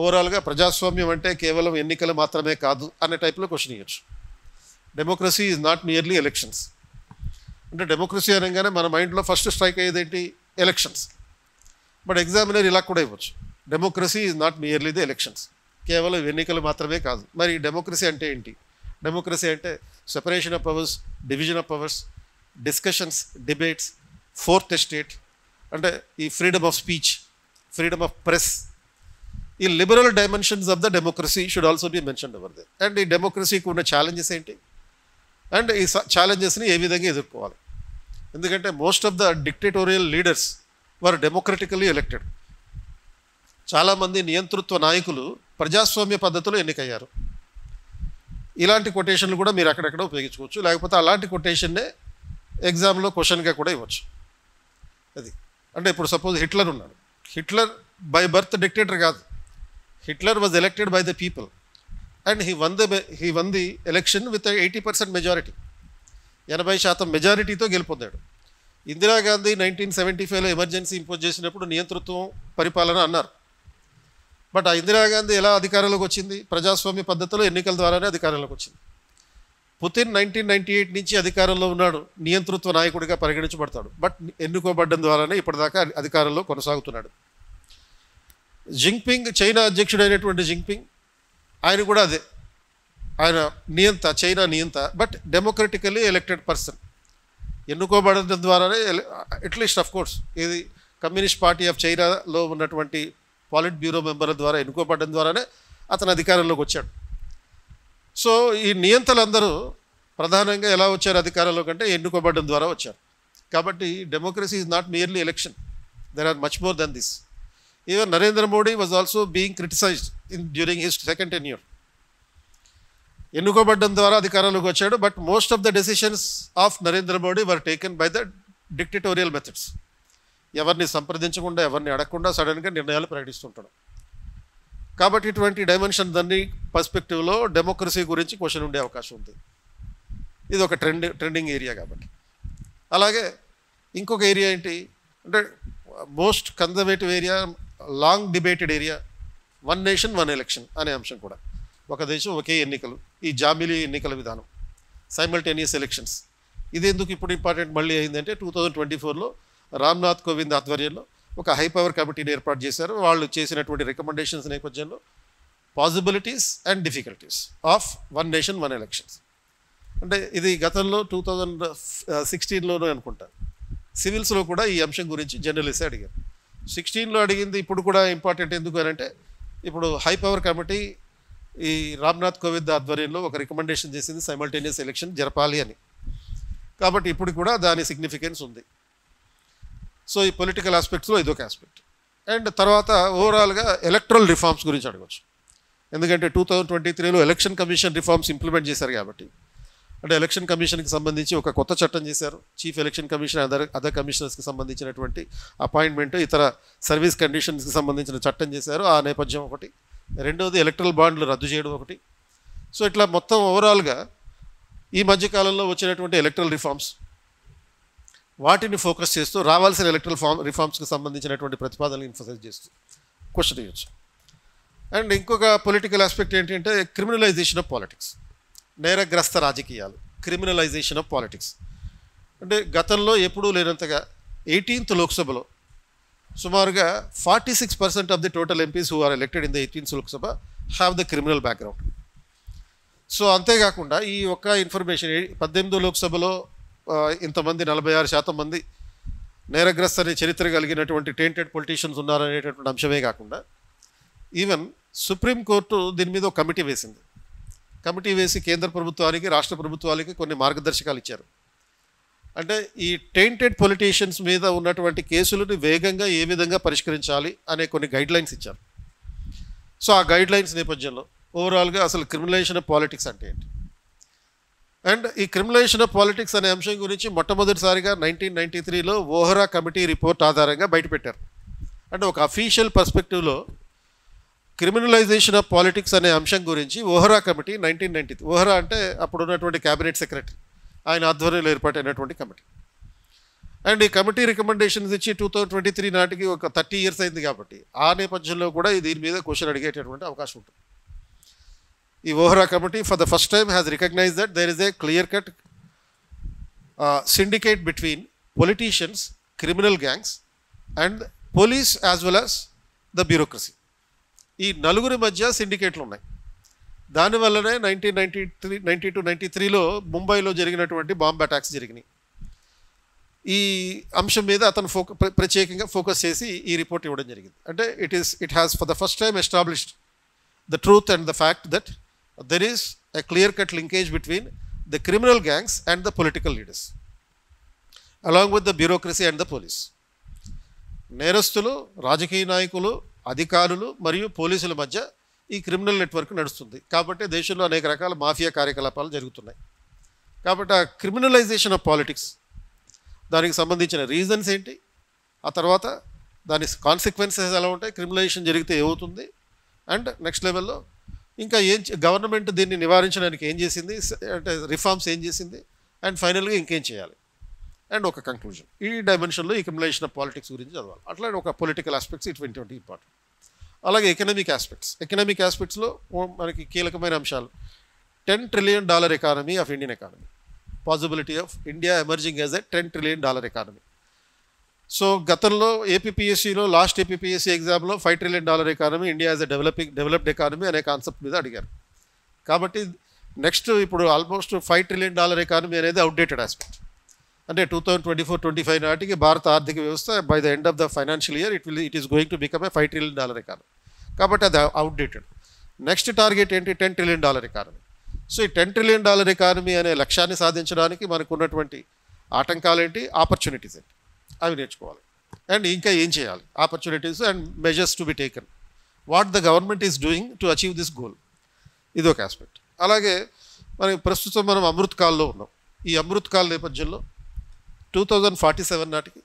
ఓవరాల్గా ప్రజాస్వామ్యం అంటే కేవలం ఎన్నికలు మాత్రమే కాదు అనే టైప్లో క్వశ్చన్ ఇవ్వచ్చు. Democracy is not nearly elections. అంటే డెమోక్రసీ అనగానే మన మైండ్లో ఫస్ట్ స్ట్రైక్ అయ్యేది ఏంటి, ఎలక్షన్స్. బట్ ఎగ్జామినర్ ఇలా కూడా ఇవ్వచ్చు, democracy is not nearly the elections, కేవలం ఎన్నికలు మాత్రమే కాదు. మరి డెమోక్రసీ అంటే ఏంటి? డెమోక్రసీ అంటే separation of powers, division of powers, discussions, debates, fourth estate, అంటే ఈ freedom of speech, freedom of press, ఈ liberal dimensions of the democracy should also be mentioned over there. And ఈ డెమోక్రసీకి ఉన్న ఛాలెంజెస్ ఏంటి అండ్ ఈ ఛాలెంజెస్ని ఏ విధంగా ఎదుర్కోవాలి. ఎందుకంటే most of the dictatorial leaders were democratically elected. చాలామంది నియంతృత్వ నాయకులు ప్రజాస్వామ్య పద్ధతిలో ఎన్నికయ్యారు. ఇలాంటి కొటేషన్లు కూడా మీరు అక్కడెక్కడ ఉపయోగించుకోవచ్చు, లేకపోతే అలాంటి కొటేషన్నే ఎగ్జామ్లో క్వశ్చన్గా కూడా ఇవ్వచ్చు. అది అంటే ఇప్పుడు సపోజ్ హిట్లర్ ఉన్నాడు, హిట్లర్ బై బర్త్ డిక్టేటర్ కాదు, Hitler was elected by the people and he one the election with 80% majority, 80% మెజారిటీతో గెలుపొందాడు. ఇందిరాగాంధీ 1975లో ఎమర్జెన్సీ ఇంపోజ్ చేసినప్పుడు నియంతృత్వం పరిపాలన అన్నారు. బట్ ఆ ఇందిరాగాంధీ ఎలా అధికారంలోకి వచ్చింది? ప్రజాస్వామ్య పద్ధతిలో ఎన్నికల ద్వారానే అధికారంలోకి వచ్చింది. పుతిన్ 1998 నుంచి అధికారంలో ఉన్నాడు, నియంతృత్వ నాయకుడిగా పరిగణించబడతాడు, బట్ ఎన్నుకోబడ్డం ద్వారానే ఇప్పటిదాకా అధికారంలో కొనసాగుతున్నాడు. జింగ్పింగ్, చైనా అధ్యక్షుడైనటువంటి జింగ్పింగ్, ఆయన కూడా అదే, ఆయన నియంత, చైనా నియంత, బట్ డెమోక్రటికల్లీ ఎలక్టెడ్ పర్సన్, ఎన్నుకోబడడం ద్వారానే, అట్లీస్ట్ ఆఫ్ కోర్స్ ఇది కమ్యూనిస్ట్ పార్టీ ఆఫ్ చైనాలో ఉన్నటువంటి పాలిట్ బ్యూరో మెంబర్ల ద్వారా ఎన్నుకోబడడం ద్వారానే అతను అధికారంలోకి వచ్చాడు. సో ఈ నియంతలందరూ ప్రధానంగా ఎలా వచ్చారు అధికారంలో కంటే ఎన్నుకోబడడం ద్వారా వచ్చారు. కాబట్టి democracy is not merely election, there are much more than this. Even Narendra Modi was also being criticised during his second tenure. ఎన్నుకోబడడం ద్వారా అధికారంలోకి వచ్చాడు, but most of the decisions of Narendra Modi were taken by the dictatorial methods. ఎవరిని సంప్రదించకుండా, ఎవరిని అడగకుండా సడన్గా నిర్ణయాలు ప్రకటిస్తుంటాడు. కాబట్టి ఇటువంటి డైమెన్షన్ దాన్ని పర్స్పెక్టివ్లో డెమోక్రసీ గురించి క్వశ్చన్ ఉండే అవకాశం ఉంది. ఇది ఒక ట్రెండింగ్ ఏరియా కాబట్టి. అలాగే ఇంకొక ఏరియా ఏంటి అంటే most conservative area, long debated area, one nation one election అనే అంశం కూడా. ఒక దేశం ఒకే ఎన్నికలు, ఈ జామిలీ ఎన్నికల విధానం, సైమల్టేనియస్ ఎలక్షన్స్. ఇది ఎందుకు ఇప్పుడు ఇంపార్టెంట్ మళ్ళీ అయిందంటే 2024లో రామ్నాథ్ కోవింద్ ఆధ్వర్యంలో ఒక హై పవర్ కమిటీని ఏర్పాటు చేశారు. వాళ్ళు చేసినటువంటి రికమెండేషన్స్ నేపథ్యంలో possibilities and difficulties of one nation one elections. అంటే ఇది గతంలో 2016లోనే అనుకుంటా సివిల్స్లో కూడా ఈ అంశం గురించి జర్నలిస్ట్ అడిగారు. 16లో అడిగింది ఇప్పుడు కూడా ఇంపార్టెంట్ ఎందుకు అని అంటే ఇప్పుడు హై పవర్ కమిటీ ఈ రామ్నాథ్ కోవింద్ ఆధ్వర్యంలో ఒక రికమెండేషన్ చేసింది సైమల్టేనియస్ ఎలక్షన్ జరపాలి అని. కాబట్టి ఇప్పుడు కూడా దాని సిగ్నిఫికెన్స్ ఉంది. సో ఈ పొలిటికల్ ఆస్పెక్ట్స్లో ఇదొక ఆస్పెక్ట్. అండ్ తర్వాత ఓవరాల్గా ఎలక్ట్రల్ రిఫార్మ్స్ గురించి అడగవచ్చు. ఎందుకంటే 2023లో ఎలక్షన్ కమిషన్ రిఫార్మ్స్ ఇంప్లిమెంట్ చేశారు కాబట్టి, అంటే ఎలక్షన్ కమిషన్కి సంబంధించి ఒక కొత్త చట్టం చేశారు. చీఫ్ ఎలక్షన్ కమిషన్, అదర్ కమిషనర్స్కి సంబంధించినటువంటి అపాయింట్మెంట్, ఇతర సర్వీస్ కండిషన్స్కి సంబంధించిన చట్టం చేశారు. ఆ నేపథ్యం ఒకటి. రెండవది ఎలక్ట్రల్ బాండ్లు రద్దు చేయడం ఒకటి. సో ఇట్లా మొత్తం ఓవరాల్గా ఈ మధ్యకాలంలో వచ్చినటువంటి ఎలక్ట్రల్ రిఫార్మ్స్ వాటిని ఫోకస్ చేస్తూ రావాల్సిన ఎలక్ట్రల్ రిఫార్మ్స్కి సంబంధించినటువంటి ప్రతిపాదనలు ఎంఫసైజ్ చేస్తూ క్వశ్చన్ ఇవ్వచ్చు. అండ్ ఇంకొక పొలిటికల్ ఆస్పెక్ట్ ఏంటంటే క్రిమినలైజేషన్ ఆఫ్ పాలిటిక్స్, నేరగ్రస్త రాజకీయాలు, క్రిమినలైజేషన్ ఆఫ్ పాలిటిక్స్. అంటే గతంలో ఎప్పుడూ లేనంతగా 18th లోక్సభలో సుమారుగా 46% of the total MPs who are elected in the 18th Lok Sabha have the criminal background. So అంతేకాకుండా ఈ ఒక్క ఇన్ఫర్మేషన్ 18th లోక్సభలో ఇంతమంది 46% మంది నేరగ్రస్త అనే చరిత్ర కలిగినటువంటి టెయింటెడ్ పొలిటీషియన్స్ ఉన్నారనేటటువంటి అంశమే కాకుండా ఈవెన్ సుప్రీంకోర్టు దీని మీద ఒక కమిటీ వేసింది. కమిటీ వేసి కేంద్ర ప్రభుత్వానికి రాష్ట్ర ప్రభుత్వాలకి కొన్ని మార్గదర్శకాలు ఇచ్చారు. అంటే ఈ టెయింటెడ్ పొలిటీషియన్స్ మీద ఉన్నటువంటి కేసులను వేగంగా ఏ విధంగా పరిష్కరించాలి అనే కొన్ని గైడ్లైన్స్ ఇచ్చారు. సో ఆ గైడ్లైన్స్ నేపథ్యంలో ఓవరాల్గా అసలు క్రిమినలైజేషన్ ఆఫ్ పాలిటిక్స్ అంటే ఏంటి, అండ్ ఈ క్రిమినలైజేషన్ ఆఫ్ పాలిటిక్స్ అనే అంశం గురించి మొట్టమొదటిసారిగా 1993లో వోహరా కమిటీ రిపోర్ట్ ఆధారంగా బయటపెట్టారు. అంటే ఒక అఫీషియల్ పర్స్పెక్టివ్లో క్రిమినలైజేషన్ ఆఫ్ పాలిటిక్స్ అనే అంశం గురించి వోహరా కమిటీ 1993, వోహరా అంటే అప్పుడు ఉన్నటువంటి క్యాబినెట్ సెక్రటరీ, ఆయన ఆధ్వర్యంలో ఏర్పాటైనటువంటి కమిటీ. అండ్ ఈ కమిటీ రికమెండేషన్స్ ఇచ్చి 2023 నాటికి ఒక 30 years అయింది కాబట్టి ఆ నేపథ్యంలో కూడా దీని మీద క్వశ్చన్ అడిగేటటువంటి అవకాశం ఉంటుంది. ఈ Vohra committee for the first time has recognise that there is a clear cut syndicate between politicians, criminal gangs and police as well as the bureaucracy. ఈ నలుగురి మధ్య సిండికేట్లు ఉన్నాయి. దానివల్లనే 1992-93లో ముంబైలో జరిగినటువంటి బాంబ్ అటాక్స్ జరిగినాయి. ఈ అంశం మీద అతను ప్రత్యేకంగా ఫోకస్ చేసి ఈ రిపోర్ట్ ఇవ్వడం జరిగింది. అంటే it has for the first time established the truth and the fact that there is a clear cut linkage between the criminal gangs and the political leaders along with the bureaucracy and the police. నేరస్తులు, రాజకీయ నాయకులు, అధికారులు మరియు పోలీసుల మధ్య ఈ క్రిమినల్ నెట్వర్క్ నడుస్తుంది. కాబట్టి దేశంలో అనేక రకాల మాఫియా కార్యకలాపాలు జరుగుతున్నాయి. కాబట్టి ఆ క్రిమినలైజేషన్ ఆఫ్ పాలిటిక్స్, దానికి సంబంధించిన రీజన్స్ ఏంటి, ఆ తర్వాత దాని కాన్సిక్వెన్సెస్ ఎలా ఉంటాయి, క్రిమినలైజేషన్ జరిగితే ఏమవుతుంది, అండ్ నెక్స్ట్ లెవెల్లో ఇంకా గవర్నమెంట్ దీన్ని నివారించడానికి ఏం చేసింది, అంటే రిఫార్మ్స్ ఏం చేసింది, అండ్ ఫైనల్గా ఇంకేం చేయాలి, అండ్ ఒక కంక్లూజన్. ఈ డైమెన్షన్లో ఈ క్రిమినలైజేషన్ ఆఫ్ పాలిటిక్స్ గురించి చదవాలి. అట్లా ఒక పొలిటికల్ ఆస్పెక్ట్స్ ఇటువంటి ఇంపార్టెంట్. అలాగే ఎకనామిక్ ఆస్పెక్ట్స్లో మనకి కీలకమైన అంశాలు $10 trillion economy of Indian economy, possibility of India emerging as a $10 trillion economy. So గతంలో ఏపీపీఎస్సీలో లాస్ట్ ఏపీపీఎస్సీ ఎగ్జామ్లో $5 trillion economy, India as a developed economy అనే కాన్సెప్ట్ మీద అడిగారు. కాబట్టి నెక్స్ట్ ఇప్పుడు ఆల్మోస్ట్ $5 trillion ఎకానమీ అనేది అవుట్డేటెడ్ ఆస్పెక్ట్. అంటే 2024-25 నాటికి భారత ఆర్థిక వ్యవస్థ by the end of the financial year it is going to become a $5 trillion economy. కాబట్టి అది అవుట్డేటెడ్. నెక్స్ట్ టార్గెట్ ఏంటి, $10 trillion ఎకానమీ. సో ఈ $10 trillion ఎకానమీ అనే లక్ష్యాన్ని సాధించడానికి మనకు ఉన్నటువంటి ఆటంకాలు ఏంటి, ఆపర్చునిటీస్ ఏంటి, అవి నేర్చుకోవాలి. అండ్ ఇంకా ఏం చేయాలి, opportunities and measures to be taken, what the government is doing to achieve this goal, ఇది ఒక ఆస్పెక్ట్. అలాగే మనకి ప్రస్తుతం మనం అమృత్ కాల్లో ఉన్నాం. ఈ అమృత్ కాల్ నేపథ్యంలో 2047 నాటికి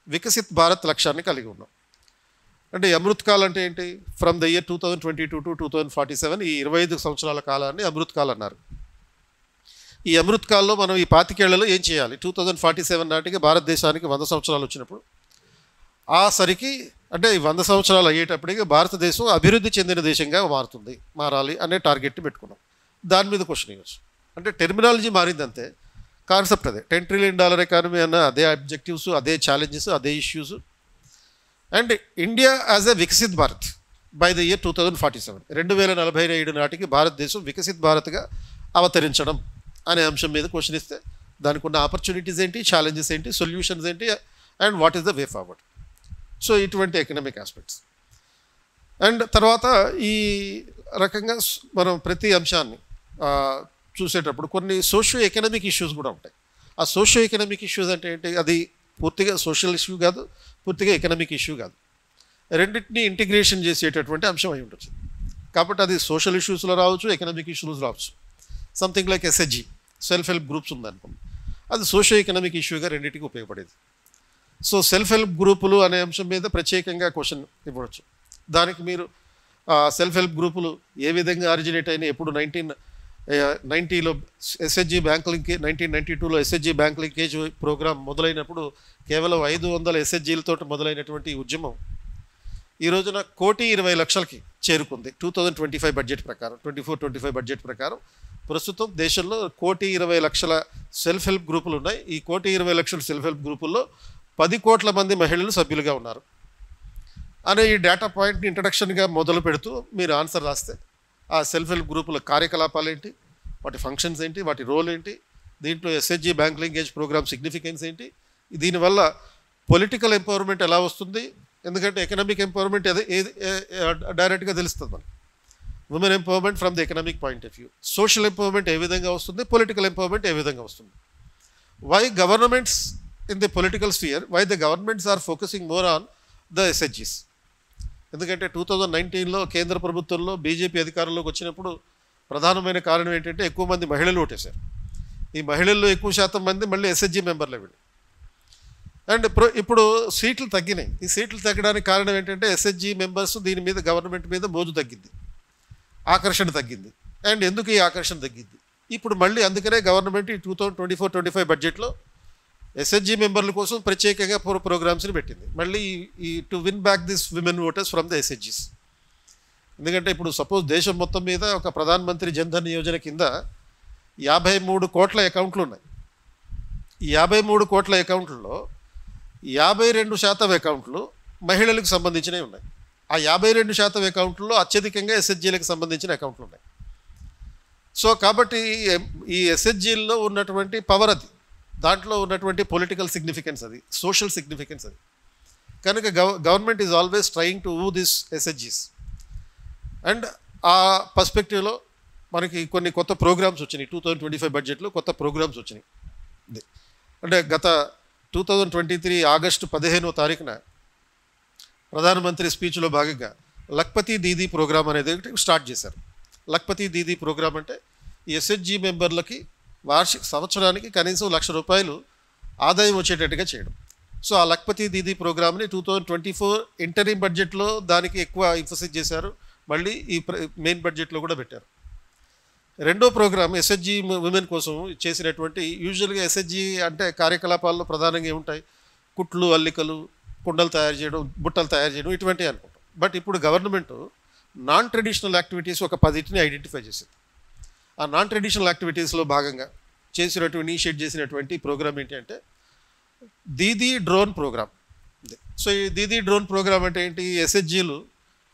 వికసిత్ భారత్ లక్ష్యాన్ని కలిగి ఉన్నాం. అంటే అమృత్ కాల్ అంటే ఏంటి, ఫ్రమ్ ద ఇయర్ 2022 to 2047 ఈ 25 సంవత్సరాల కాలాన్ని అమృత్ కాల్ అన్నారు. ఈ అమృత్ కాల్లో మనం ఈ 25 ఏళ్లలో ఏం చేయాలి, 2047 నాటికి భారతదేశానికి 100 సంవత్సరాలు వచ్చినప్పుడు ఆ సరికి అంటే ఈ 100 సంవత్సరాలు అయ్యేటప్పటికి భారతదేశం అభివృద్ధి చెందిన దేశంగా మారాలి అనే టార్గెట్ పెట్టుకున్నాం. దాని మీద క్వశ్చన్ ఇవ్వచ్చు. అంటే టెర్మినాలజీ మారిందంతే, కాన్సెప్ట్ అదే. $10 trillion ఎకానమీ అన్న అదే అబ్జెక్టివ్స్, అదే ఛాలెంజెస్, అదే issues. And India as a Viksit Bharat by the year 2047, 2047 నాటికి భారతదేశం వికసిత్ భారత్గా అవతరించడం అనే అంశం మీద క్వశ్చన్ ఇస్తే దానికి ఉన్న ఆపర్చునిటీస్ ఏంటి, ఛాలెంజెస్ ఏంటి, సొల్యూషన్స్ ఏంటి, and what is the way forward. So ఇటువంటి ఎకనామిక్ ఆస్పెక్ట్స్. అండ్ తర్వాత ఈ రకంగా మనం ప్రతి అంశాన్ని చూసేటప్పుడు కొన్ని సోషియో ఎకనామిక్ ఇష్యూస్ కూడా ఉంటాయి. ఆ సోషియో ఎకనామిక్ ఇష్యూస్ అంటే ఏంటి, అది పూర్తిగా సోషల్ ఇష్యూ కాదు, పూర్తిగా ఎకనామిక్ ఇష్యూ కాదు, రెండింటినీ ఇంటిగ్రేషన్ చేసేటటువంటి అంశం అయి ఉండొచ్చు. కాబట్టి అది సోషల్ ఇష్యూస్లో రావచ్చు, ఎకనామిక్ ఇష్యూస్ రావచ్చు. Something like SHG, self help groups ఉందనుకోండి, అది సోషియో ఎకనామిక్ ఇష్యూగా రెండింటికి ఉపయోగపడేది. సో సెల్ఫ్ హెల్ప్ గ్రూపులు అనే అంశం మీద ప్రత్యేకంగా క్వశ్చన్ ఇవ్వచ్చు. దానికి మీరు సెల్ఫ్ హెల్ప్ గ్రూపులు ఏ విధంగా ఆరిజినేట్ అయినాయి, ఎప్పుడు 90లో ఎస్హెచ్జి బ్యాంక్ లింకేజ్ 1992లో ఎస్హెచ్జి బ్యాంక్ లింకేజ్ ప్రోగ్రామ్ మొదలైనప్పుడు కేవలం 500 ఎస్హెచ్జీలతో మొదలైనటువంటి ఈ ఉద్యమం ఈ రోజున 1,20,00,000కి చేరుకుంది. 2025 బడ్జెట్ ప్రకారం 24-25 బడ్జెట్ ప్రకారం ప్రస్తుతం దేశంలో 1,20,00,000 సెల్ఫ్ హెల్ప్ గ్రూపులు ఉన్నాయి. ఈ 1,20,00,000 సెల్ఫ్ హెల్ప్ గ్రూపుల్లో 10 కోట్ల మంది మహిళలు సభ్యులుగా ఉన్నారు అనే ఈ డేటా పాయింట్ని ఇంట్రడక్షన్గా మొదలు పెడుతూ మీరు ఆన్సర్ రాస్తే ఆ సెల్ఫ్ హెల్ప్ గ్రూపుల కార్యకలాపాలు ఏంటి, వాటి ఫంక్షన్స్ ఏంటి, వాటి రోల్ ఏంటి, దీంట్లో SHG bank linkage program significance ఏంటి, దీనివల్ల పొలిటికల్ ఎంపవర్మెంట్ ఎలా వస్తుంది, ఎందుకంటే ఎకనామిక్ ఎంపవర్మెంట్ డైరెక్ట్గా తెలుస్తుంది మనకి. Women empowerment from the economic point of view, social empowerment ఏ విధంగా వస్తుంది, పొలిటికల్ ఎంపవర్మెంట్ ఏ విధంగా వస్తుంది, why governments in the political sphere, why the governments are focusing more on the ఎస్హెచ్జీస్. ఎందుకంటే 2019లో కేంద్ర ప్రభుత్వంలో బీజేపీ అధికారంలోకి వచ్చినప్పుడు ప్రధానమైన కారణం ఏంటంటే ఎక్కువ మంది మహిళలు ఓటేశారు. ఈ మహిళల్లో ఎక్కువ శాతం మంది మళ్ళీ ఎస్హెచ్జి మెంబర్లే వీళ్ళు. అండ్ ఇప్పుడు సీట్లు తగ్గినాయి. ఈ సీట్లు తగ్గడానికి కారణం ఏంటంటే ఎస్హెచ్జి మెంబర్స్ దీని మీద గవర్నమెంట్ మీద మోజు తగ్గింది, ఆకర్షణ తగ్గింది. అండ్ ఎందుకు ఈ ఆకర్షణ తగ్గింది? ఇప్పుడు మళ్ళీ అందుకనే గవర్నమెంట్ ఈ 2024-25 బడ్జెట్లో ఎస్హెచ్జి మెంబర్ల కోసం ప్రత్యేకంగా ప్రోగ్రామ్స్ని పెట్టింది. మళ్ళీ ఈ to win back this women voters from the ఎస్హెచ్జిస్. ఎందుకంటే ఇప్పుడు సపోజ్ దేశం మొత్తం మీద ఒక ప్రధానమంత్రి జన్ధన్ యోజన కింద 53 కోట్ల అకౌంట్లు ఉన్నాయి. ఈ 53 కోట్ల అకౌంట్లలో 52% అకౌంట్లు మహిళలకు సంబంధించినవి ఉన్నాయి. ఆ 52% అకౌంట్లలో అత్యధికంగా ఎస్హెచ్జీలకు సంబంధించిన అకౌంట్లు ఉన్నాయి. సో కాబట్టి ఈ ఎస్హెచ్జీల్లో ఉన్నటువంటి పవర్ అది, దాంట్లో ఉన్నటువంటి పొలిటికల్ సిగ్నిఫికెన్స్ అది, సోషల్ సిగ్నిఫికెన్స్ అది. కనుక government is always trying to ఊ దిస్ ఎస్హెచ్జీస్. అండ్ ఆ పర్స్పెక్టివ్లో మనకి కొన్ని కొత్త ప్రోగ్రామ్స్ వచ్చినాయి. 2025 బడ్జెట్లో కొత్త ప్రోగ్రామ్స్ వచ్చినాయి. అంటే గత 2023 ఆగస్టు 15వ తారీఖున ప్రధానమంత్రి స్పీచ్లో భాగంగా లఖ్పతి దీదీ ప్రోగ్రామ్ అనేది స్టార్ట్ చేశారు. లఖ్పతి దీదీ ప్రోగ్రామ్ అంటే ఎస్హెచ్జి మెంబర్లకి సంవత్సరానికి కనీసం ₹1,00,000 ఆదాయం వచ్చేటట్టుగా చేయడం. సో ఆ లఖ్పతి దీదీ ప్రోగ్రామ్ని 2024 ఇంటరిమ్ బడ్జెట్లో దానికి ఎక్కువ ఎంఫసిస్ చేశారు. మళ్ళీ ఈ మెయిన్ బడ్జెట్లో కూడా పెట్టారు. రెండో ప్రోగ్రామ్ ఎస్హెచ్జి ఉమెన్ కోసం చేసినటువంటి, యూజువల్గా ఎస్హెచ్జి అంటే కార్యకలాపాల్లో ప్రధానంగా ఏముంటాయి, కుట్లు, అల్లికలు, కుండలు తయారు చేయడం, బుట్టలు తయారు చేయడం, ఇటువంటివి అనుకుంటాం. బట్ ఇప్పుడు గవర్నమెంట్ నాన్ ట్రెడిషనల్ యాక్టివిటీస్ ఒక 10ని ఐడెంటిఫై చేసింది. ఆ నాన్ ట్రెడిషనల్ యాక్టివిటీస్లో భాగంగా ఇనిషియేట్ చేసినటువంటి ప్రోగ్రామ్ ఏంటి అంటే దీదీ డ్రోన్ ప్రోగ్రామ్. సో ఈ దీదీ డ్రోన్ ప్రోగ్రామ్ అంటే ఏంటి, ఎస్హెచ్జీలు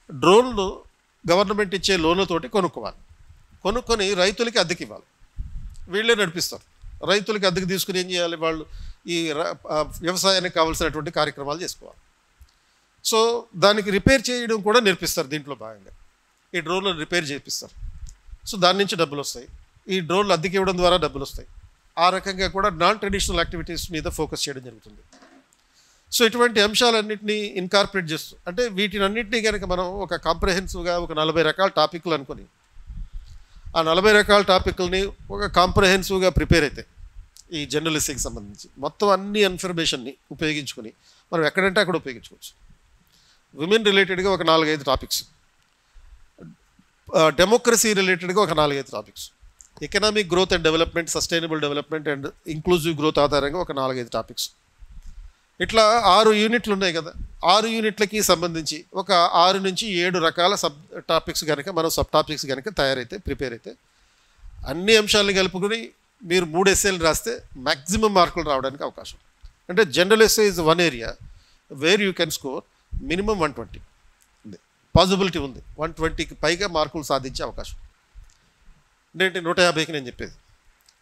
డ్రోన్లు గవర్నమెంట్ ఇచ్చే లోన్లతోటి కొనుక్కొని రైతులకి అద్దెకి ఇవ్వాలి. వీళ్ళే నడిపిస్తారు. రైతులకి అద్దెకి తీసుకుని ఏం చేయాలి, వాళ్ళు ఈ వ్యవసాయానికి కావాల్సినటువంటి కార్యక్రమాలు చేసుకోవాలి. సో దానికి రిపేర్ చేయడం కూడా నేర్పిస్తారు. దీంట్లో భాగంగా ఈ డ్రోన్లను రిపేర్ చేపిస్తారు. సో దాని నుంచి డబ్బులు వస్తాయి. ఈ డ్రోన్లు అద్దెకి ఇవ్వడం ద్వారా డబ్బులు వస్తాయి. ఆ రకంగా కూడా నాన్ ట్రెడిషనల్ యాక్టివిటీస్ మీద ఫోకస్ చేయడం జరుగుతుంది. సో ఇటువంటి అంశాలన్నింటినీ ఇన్కార్పొరేట్ చేస్తూ, అంటే వీటినన్నింటినీ కనుక మనం ఒక కాంప్రహెన్సివ్గా ఒక 40 రకాల టాపిక్లు అనుకొని ఆ 40 రకాల టాపిక్లని ఒక కాంప్రహెన్సివ్గా ప్రిపేర్ అయితే ఈ జర్నలిస్ట్కి సంబంధించి మొత్తం అన్ని ఇన్ఫర్మేషన్ని ఉపయోగించుకొని మనం ఎక్కడంటే అక్కడ ఉపయోగించుకోవచ్చు. విమెన్ రిలేటెడ్గా ఒక 4-5 టాపిక్స్, డెమోక్రసీ రిలేటెడ్గా ఒక 4-5 topics, economic growth and development, sustainable development and inclusive growth ఆధారంగా ఒక 4-5 టాపిక్స్. ఇట్లా 6 యూనిట్లు ఉన్నాయి కదా. 6 యూనిట్లకి సంబంధించి ఒక 6 నుంచి 7 రకాల సబ్ టాపిక్స్ కనుక మనం సబ్ టాపిక్స్ కనుక ప్రిపేర్ అయితే అన్ని అంశాలను కలుపుకొని మీరు 3 ఎస్సేలు రాస్తే మ్యాక్సిమం మార్కులు రావడానికి అవకాశం. అంటే general essay is one area where you can score minimum 120 ఉంది, పాసిబిలిటీ ఉంది. 120కి పైగా మార్కులు సాధించే అవకాశం. అంటే 150కి నేను చెప్పేది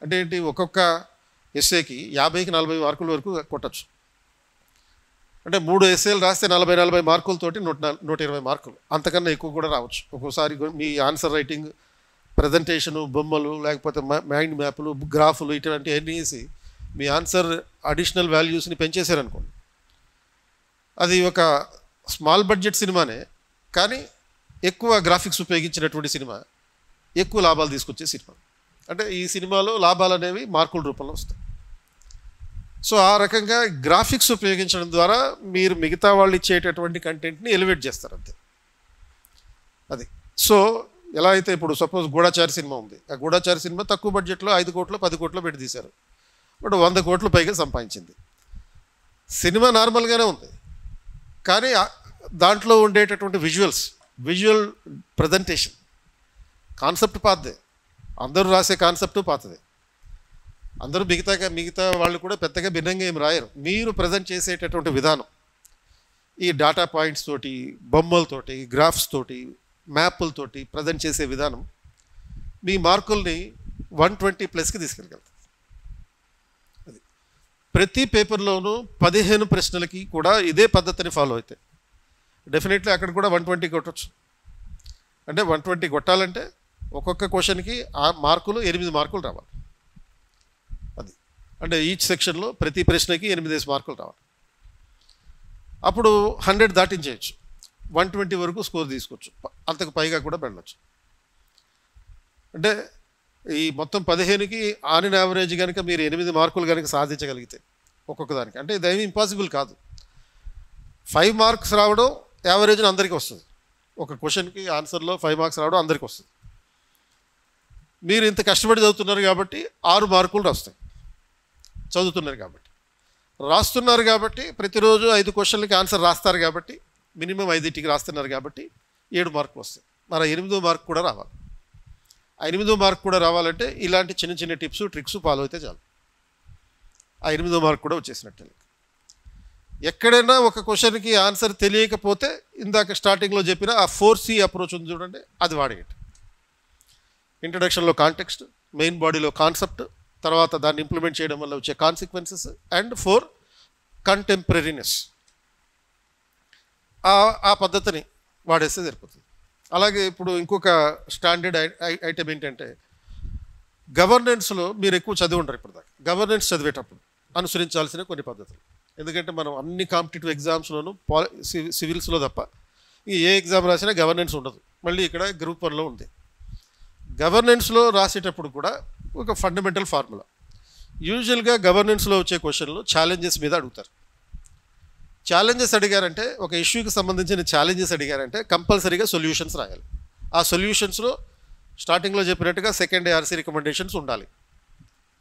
అంటే ఏంటి, ఒక్కొక్క ఎస్సేకి 50కి 40 మార్కుల వరకు కొట్టచ్చు. అంటే 3 ఎస్సేలు రాస్తే 40 మార్కులతోటి 120 మార్కులు, అంతకన్నా ఎక్కువ కూడా రావచ్చు. ఒక్కోసారి మీ ఆన్సర్ రైటింగ్, ప్రజెంటేషను, బొమ్మలు, లేకపోతే మైండ్ మ్యాప్లు, గ్రాఫులు, ఇటువంటి అన్నీ వేసి మీ ఆన్సర్ అడిషనల్ వాల్యూస్ని పెంచేశారనుకోండి, అది ఒక స్మాల్ బడ్జెట్ సినిమానే కానీ ఎక్కువ గ్రాఫిక్స్ ఉపయోగించినటువంటి సినిమా, ఎక్కువ లాభాలు తీసుకొచ్చే సినిమా. అంటే ఈ సినిమాలో లాభాలు అనేవి మార్కుల రూపంలో వస్తాయి. సో ఆ రకంగా గ్రాఫిక్స్ ఉపయోగించడం ద్వారా మీరు మిగతా వాళ్ళు ఇచ్చేటటువంటి కంటెంట్ని ఎలివేట్ చేస్తారు అంతే. అది సో ఎలా అయితే ఇప్పుడు సపోజ్ గూఢచారి సినిమా ఉంది, ఆ గూఢచారి సినిమా తక్కువ బడ్జెట్లో 5 కోట్లు 10 కోట్లు పెట్టి తీశారు, బట్ 100 కోట్లు పైగా సంపాదించింది. సినిమా నార్మల్గానే ఉంది, కానీ దాంట్లో ఉండేటటువంటి విజువల్ ప్రజెంటేషన్, కాన్సెప్ట్ పాతదే, అందరూ రాసే కాన్సెప్టు పాతదే, అందరూ మిగతా వాళ్ళు కూడా పెద్దగా భిన్నంగా ఏమి రాయరు. మీరు ప్రజెంట్ చేసేటటువంటి విధానం, ఈ డేటా పాయింట్స్ తోటి, బొమ్మలతోటి, గ్రాఫ్స్ తోటి, మ్యాపులతోటి ప్రజెంట్ చేసే విధానం మీ మార్కుల్ని 120+ తీసుకెళ్ళగలుగుతుంది. అది ప్రతి పేపర్లోనూ 15 ప్రశ్నలకి కూడా ఇదే పద్ధతిని ఫాలో అయితే డెఫినెట్లీ అక్కడ కూడా 120 కొట్టచ్చు. అంటే 120 కొట్టాలంటే ఒక్కొక్క క్వశ్చన్కి ఆ మార్కులు 8 మార్కులు రావాలి. అది అంటే ఈచ్ సెక్షన్లో ప్రతి ప్రశ్నకి 8 మార్కులు రావాలి. అప్పుడు 100 దాటించేయచ్చు, 120 వరకు స్కోర్ తీసుకోవచ్చు, అంతకు పైగా కూడా వెళ్ళచ్చు. అంటే ఈ మొత్తం 15కి ఆన్ అండ్ యావరేజ్ కనుక మీరు 8 మార్కులు కనుక సాధించగలిగితే ఒక్కొక్క దానికి, అంటే ఇదేమీ ఇంపాసిబుల్ కాదు. 5 మార్క్స్ రావడం యావరేజ్ని అందరికీ వస్తుంది, ఒక క్వశ్చన్కి ఆన్సర్లో 5 మార్క్స్ రావడం అందరికీ వస్తుంది. మీరు ఇంత కష్టపడి చదువుతున్నారు కాబట్టి 6 మార్కులు వస్తాయి, చదువుతున్నారు కాబట్టి, రాస్తున్నారు కాబట్టి, ప్రతిరోజు 5 క్వశ్చన్లకి ఆన్సర్ రాస్తారు కాబట్టి, మినిమం 5టికి రాస్తున్నారు కాబట్టి 7 మార్కులు వస్తాయి. మరి 8వ మార్క్ కూడా రావాలి. ఆ 8వ మార్క్ కూడా రావాలంటే ఇలాంటి చిన్న చిన్న టిప్స్ ట్రిక్స్ ఫాలో అయితే చాలు, ఆ 8వ మార్క్ కూడా వచ్చేసినట్టే. ఎక్కడైనా ఒక క్వశ్చన్కి ఆన్సర్ తెలియకపోతే ఇందాక స్టార్టింగ్లో చెప్పిన ఆ 4C అప్రోచ్ ఉంది చూడండి, అది వాడేయండి. ఇంట్రడక్షన్లో కాంటెక్స్ట్, మెయిన్ బాడీలో కాన్సెప్ట్, తర్వాత దాన్ని ఇంప్లిమెంట్ చేయడం వల్ల వచ్చే కాన్సిక్వెన్సెస్, అండ్ 4 కంటెంపరీనెస్. ఆ పద్ధతిని వాడేస్తే సరిపోతుంది. అలాగే ఇప్పుడు ఇంకొక స్టాండర్డ్ ఐటెం ఏంటంటే, గవర్నెన్స్లో మీరు ఎక్కువ చదివి ఉంటారు ఇప్పటిదాకా. గవర్నెన్స్ చదివేటప్పుడు అనుసరించాల్సిన కొన్ని పద్ధతులు, ఎందుకంటే మనం అన్ని కాంపిటేటివ్ ఎగ్జామ్స్లోనూ సివిల్స్లో తప్ప ఏ ఎగ్జామ్ రాసినా గవర్నెన్స్ ఉండదు. మళ్ళీ ఇక్కడ గ్రూప్ 1లో ఉంది. గవర్నెన్స్లో రాసేటప్పుడు కూడా ఒక ఫండమెంటల్ ఫార్ములా, యూజువల్గా గవర్నెన్స్లో వచ్చే క్వశ్చన్లు ఛాలెంజెస్ మీద అడుగుతారు. ఛాలెంజెస్ అడిగారంటే, ఒక ఇష్యూకి సంబంధించిన ఛాలెంజెస్ అడిగారంటే కంపల్సరీగా సొల్యూషన్స్ రాయాలి. ఆ సొల్యూషన్స్లో స్టార్టింగ్లో చెప్పినట్టుగా సెకండ్ ARC రికమెండేషన్స్ ఉండాలి.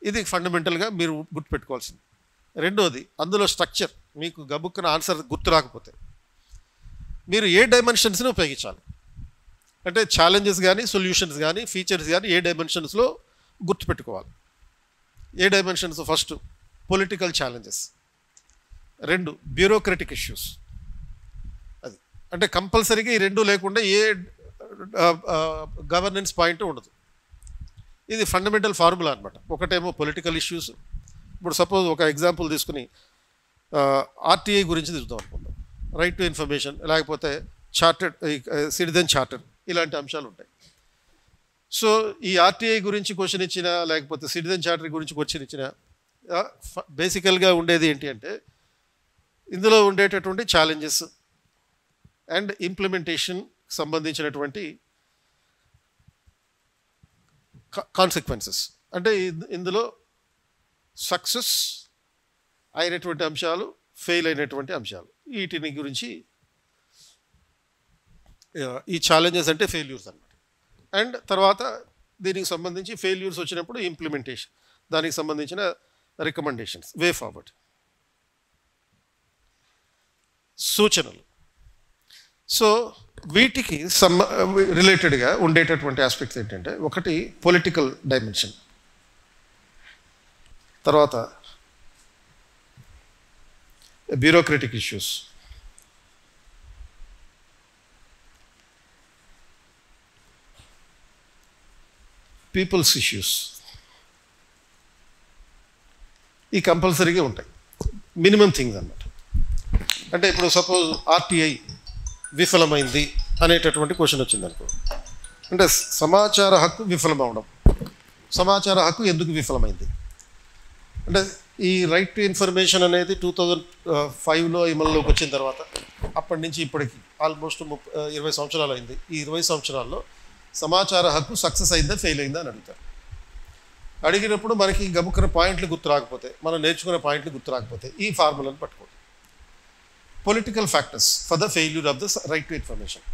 ఇది ఫండమెంటల్గా మీరు గుర్తుపెట్టుకోవాల్సింది. రెండోది, అందులో స్ట్రక్చర్, మీకు గబుక్కున ఆన్సర్ గుర్తు రాకపోతే మీరు ఏ డైమెన్షన్స్ని ఉపయోగించాలి. అంటే ఛాలెంజెస్ కానీ, సొల్యూషన్స్ కానీ, ఫీచర్స్ కానీ ఏ డైమెన్షన్స్లో గుర్తుపెట్టుకోవాలి. ఏ dimensions? First political challenges, 2 bureaucratic issues. అది అంటే కంపల్సరీగా ఈ 2 లేకుండా ఏ గవర్నెన్స్ పాయింట్ ఉండదు. ఇది ఫండమెంటల్ ఫార్ములా అనమాట. ఒకటేమో పొలిటికల్ ఇష్యూస్. ఇప్పుడు సపోజ్ ఒక ఎగ్జాంపుల్ తీసుకుని RTI గురించి చూద్దాం అనుకుందాం, రైట్ టు ఇన్ఫర్మేషన్, లేకపోతే చార్టర్డ్ సిటిజన్ చార్టర్, ఇలాంటి అంశాలు ఉంటాయి. సో ఈ RTI గురించి క్వశ్చన్ ఇచ్చినా, లేకపోతే సిటిజన్ చార్టర్ గురించి క్వశ్చన్ ఇచ్చినా, బేసికల్గా ఉండేది ఏంటి అంటే, ఇందులో ఉండేటటువంటి ఛాలెంజెస్ అండ్ ఇంప్లిమెంటేషన్ సంబంధించినటువంటి కాన్సిక్వెన్సెస్, అంటే ఇందులో సక్సెస్ అయినటువంటి అంశాలు, ఫెయిల్ అయినటువంటి అంశాలు, వీటిని గురించి ఈ ఛాలెంజెస్ అంటే ఫెయిల్యూర్స్ అన్నమాట. అండ్ తర్వాత దీనికి సంబంధించి ఫెయిల్యూర్స్ వచ్చినప్పుడు ఇంప్లిమెంటేషన్, దానికి సంబంధించిన రికమెండేషన్స్, వే ఫార్వర్డ్, సూచనలు. సో వీటికి రిలేటెడ్గా ఉండేటటువంటి ఆస్పెక్ట్స్ ఏంటంటే, ఒకటి పొలిటికల్ డైమెన్షన్, తర్వాత బ్యూరోక్రటిక్ ఇష్యూస్, పీపుల్స్ ఇష్యూస్. ఈ కంపల్సరీగా ఉంటాయి, మినిమం థింగ్స్ అన్నమాట. అంటే ఇప్పుడు సపోజ్ RTI విఫలమైంది అనేటటువంటి క్వశ్చన్ వచ్చింది అనుకో, అంటే సమాచార హక్కు విఫలమవడం, సమాచార హక్కు ఎందుకు విఫలమైంది అంటే, ఈ రైట్ టు ఇన్ఫర్మేషన్ అనేది 2005లో అమల్లోకి వచ్చిన తర్వాత అప్పటి నుంచి ఇప్పటికి ఆల్మోస్ట్ 20 సంవత్సరాలు అయింది. ఈ 20 సంవత్సరాల్లో సమాచార హక్కు సక్సెస్ అయిందా, ఫెయిల్ అయిందా అని అడుగుతారు. అడిగినప్పుడు మనకి గబుక్కున పాయింట్లు గుర్తు రాకపోతే, మనం నేర్చుకునే పాయింట్లు గుర్తు రాకపోతే ఈ ఫార్ములాను పట్టుకోండి. Political factors for the failure of the right to information.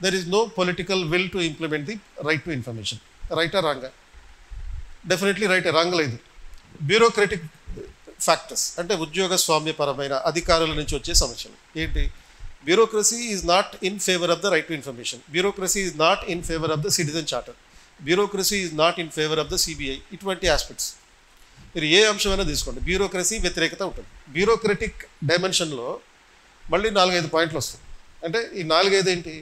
There is no political will to implement the right to information. రైటా రాంగా? Definitely right. రాంగ్ లేదు. బ్యూరోక్రటిక్ ఫ్యాక్టర్స్ అంటే ఉద్యోగస్వామ్యపరమైన అధికారుల నుంచి వచ్చే సమస్యలు ఏంటి? Bureaucracy is not in favour of the right to information. Bureaucracy is not in favour of the citizen charter. Bureaucracy is not in favour of the CBI. ఇటువంటి ఆస్పెక్ట్స్ మీరు ఏ అంశమైనా తీసుకోండి, బ్యూరోక్రసీ వ్యతిరేకత ఉంటుంది. బ్యూరోక్రటిక్ డైమెన్షన్లో మళ్ళీ 4-5 పాయింట్లు వస్తాయి. అంటే ఈ 4-5 ఏంటి?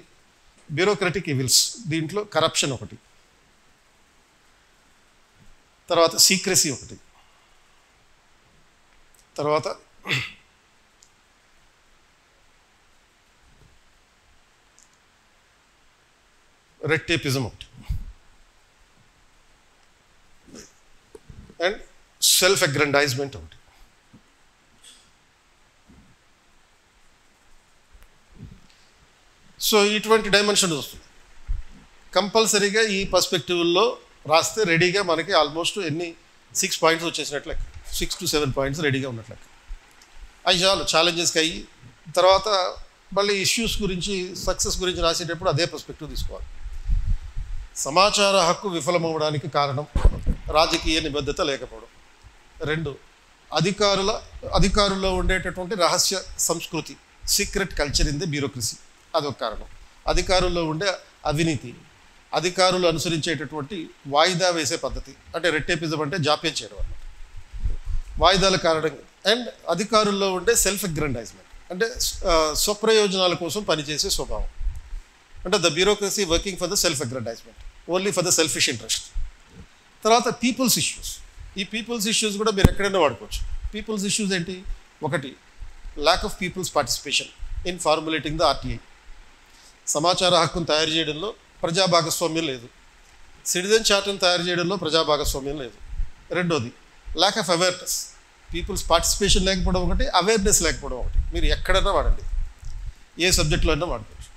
బ్యూరోక్రటిక్ ఇవిల్స్, దీంట్లో కరప్షన్ ఒకటి, తర్వాత సీక్రెసీ ఒకటి, తర్వాత రెడ్ టేపిజం ఒకటి, అండ్ సెల్ఫ్ అగ్రండైజ్మెంట్ ఒకటి. సో ఇటువంటి డైమెన్షన్ వస్తుంది. కంపల్సరీగా ఈ పర్స్పెక్టివ్లో రాస్తే రెడీగా మనకి ఆల్మోస్ట్ 6 పాయింట్స్ వచ్చేసినట్లే, 6 to 7 పాయింట్స్ రెడీగా ఉన్నట్లే. అవి చాలు ఛాలెంజెస్కి అయ్యి. తర్వాత మళ్ళీ ఇష్యూస్ గురించి, సక్సెస్ గురించి రాసేటప్పుడు అదే పర్స్పెక్టివ్ తీసుకోవాలి. సమాచార హక్కు విఫలమవడానికి కారణం రాజకీయ నిబద్ధత లేకపోవడం. 2, అధికారుల్లో ఉండేటటువంటి రహస్య సంస్కృతి, secret culture in the bureaucracy, అదొక కారణం. అధికారుల్లో ఉండే అవినీతి, అధికారులు అనుసరించేటటువంటి వాయిదా వేసే పద్ధతి, అంటే రెడ్ టేపిజం అంటే జాప్యం చేయడం అన్నమాట, వాయిదాల కారణంగా. అండ్ అధికారుల్లో ఉండే సెల్ఫ్ అగ్రండైజ్మెంట్ అంటే స్వప్రయోజనాల కోసం పనిచేసే స్వభావం. అంటే the bureaucracy working for the self aggrandizement, only for the selfish interest. తర్వాత పీపుల్స్ ఇష్యూస్. ఈ పీపుల్స్ ఇష్యూస్ కూడా మీరు ఎక్కడైనా వాడుకోవచ్చు. పీపుల్స్ ఇష్యూస్ ఏంటి? 1, lack of people's participation in formulating the RTI. సమాచార హక్కును తయారు చేయడంలో ప్రజా భాగస్వామ్యం లేదు. సిటిజన్ చార్టర్ని తయారు చేయడంలో ప్రజా భాగస్వామ్యం లేదు. 2, lack of awareness. People's participation లేకపోవడం ఒకటి, అవేర్నెస్ లేకపోవడం ఒకటి. మీరు ఎక్కడైనా వాడండి, ఏ సబ్జెక్ట్లో అయినా వాడుకోవచ్చు.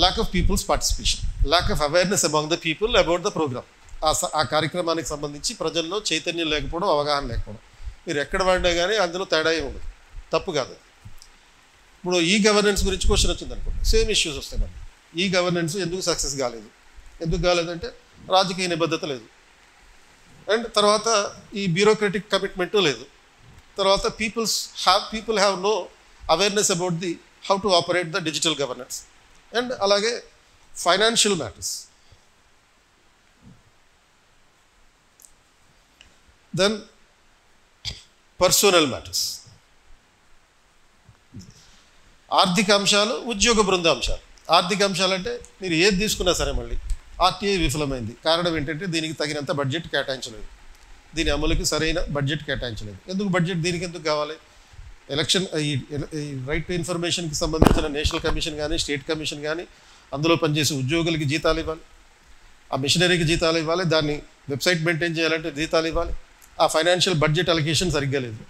Lack of people's participation, lack of awareness among the people about the program. ఆ కార్యక్రమానికి సంబంధించి ప్రజల్లో చైతన్యం లేకపోవడం, అవగాహన లేకపోవడం. మీరు ఎక్కడ వాడినా కానీ అందులో తేడా ఏమి ఉండదు, తప్పు కాదు. ఇప్పుడు ఈ గవర్నెన్స్ గురించి క్వశ్చన్ వచ్చింది అనుకోండి, సేమ్ ఇష్యూస్ వస్తాయి. మనకి ఈ గవర్నెన్స్ ఎందుకు సక్సెస్ కాలేదు? ఎందుకు కాలేదంటే రాజకీయ నిబద్ధత లేదు, అండ్ తర్వాత ఈ బ్యూరోక్రటిక్ కమిట్మెంటు లేదు. తర్వాత people have no awareness about the how to operate the digital governance. And అలాగే financial matters. Then personal matters, ఆర్థిక అంశాలు, ఉద్యోగ బృంద అంశాలు. ఆర్థిక అంశాలు అంటే మీరు ఏది తీసుకున్నా సరే మళ్ళీ ఆర్టీఐ విఫలమైంది. కారణం ఏంటంటే దీనికి తగినంత బడ్జెట్ కేటాయించలేదు, దీని అమలుకి సరైన బడ్జెట్ కేటాయించలేదు. ఎందుకు బడ్జెట్ దీనికి ఎందుకు కావాలి? ఎలక్షన్ ఈ రైట్ టు ఇన్ఫర్మేషన్కి సంబంధించిన నేషనల్ కమిషన్ కానీ స్టేట్ కమిషన్ కానీ అందులో పనిచేసే ఉద్యోగులకి జీతాలు ఇవ్వాలి, ఆ మిషనరీకి జీతాలు ఇవ్వాలి, దాన్ని వెబ్సైట్ మెయింటైన్ చేయాలంటే జీతాలు ఇవ్వాలి. ఆ ఫైనాన్షియల్ బడ్జెట్ అలొకేషన్ సరిగ్గా లేదు.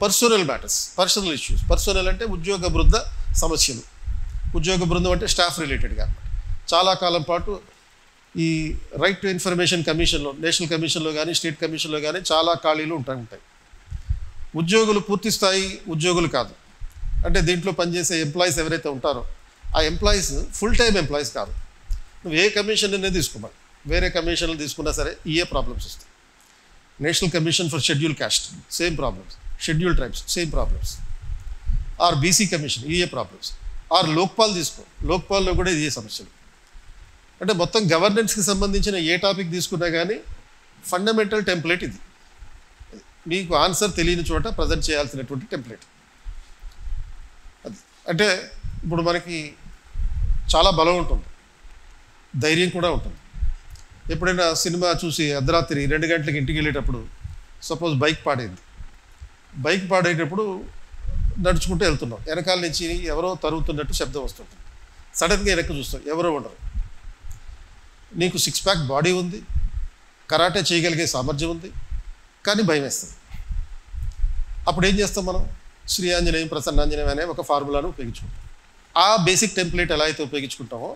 Personal matters, personal issues. Personal అంటే ఉద్యోగ బృంద సమస్యలు. ఉద్యోగ బృందం అంటే స్టాఫ్ రిలేటెడ్గా అనమాట. చాలా కాలం పాటు ఈ రైట్ టు ఇన్ఫర్మేషన్ కమిషన్లో, నేషనల్ కమిషన్లో కానీ స్టేట్ కమిషన్లో కానీ చాలా ఖాళీలు ఉంటాయి. ఉద్యోగులు పూర్తి స్థాయి ఉద్యోగులు కాదు. అంటే దీంట్లో పనిచేసే ఎంప్లాయీస్ ఎవరైతే ఉంటారో ఆ ఎంప్లాయీస్ ఫుల్ టైం ఎంప్లాయీస్ కాదు. నువ్వు ఏ కమిషన్ అనేది తీసుకోమని, వేరే కమిషన్లు తీసుకున్నా సరే ఇయే ప్రాబ్లమ్స్ వస్తాయి. National commission for schedule caste, same problems. Schedule tribes, same problems. Or BC commission, ఇయే ప్రాబ్లమ్స్. ఆర్ లోక్పాల్ తీసుకో, లోక్పాల్లో కూడా ఇదే సమస్యలు. అంటే మొత్తం గవర్నెన్స్కి సంబంధించిన ఏ టాపిక్ తీసుకున్నా కానీ ఫండమెంటల్ టెంప్లెట్ ఇది. మీకు ఆన్సర్ తెలియని చోట ప్రజెంట్ చేయాల్సినటువంటి టెంప్లెట్ అది. అంటే ఇప్పుడు మనకి చాలా బలం ఉంటుంది, ధైర్యం కూడా ఉంటుంది. ఎప్పుడైనా సినిమా చూసి అర్ధరాత్రి 2 గంటలకు ఇంటికి వెళ్ళేటప్పుడు సపోజ్ బైక్ పాడేటప్పుడు నడుచుకుంటూ వెళ్తున్నాం, వెనకాల నుంచి ఎవరో తరుగుతున్నట్టు శబ్దం వస్తుంటుంది. సడన్గా వెనక్కి చూస్తాం, ఎవరో ఉండరు. నీకు 6 ప్యాక్ బాడీ ఉంది, కరాటే చేయగలిగే సామర్థ్యం ఉంది, కానీ భయం వేస్తుంది. అప్పుడు ఏం చేస్తాం మనం? శ్రీ ఆంజనేయం ప్రసన్నాంజనేయం అనే ఒక ఫార్ములాను ఉపయోగించుకుంటాం. ఆ బేసిక్ టెంప్లెట్ ఎలా అయితే ఉపయోగించుకుంటామో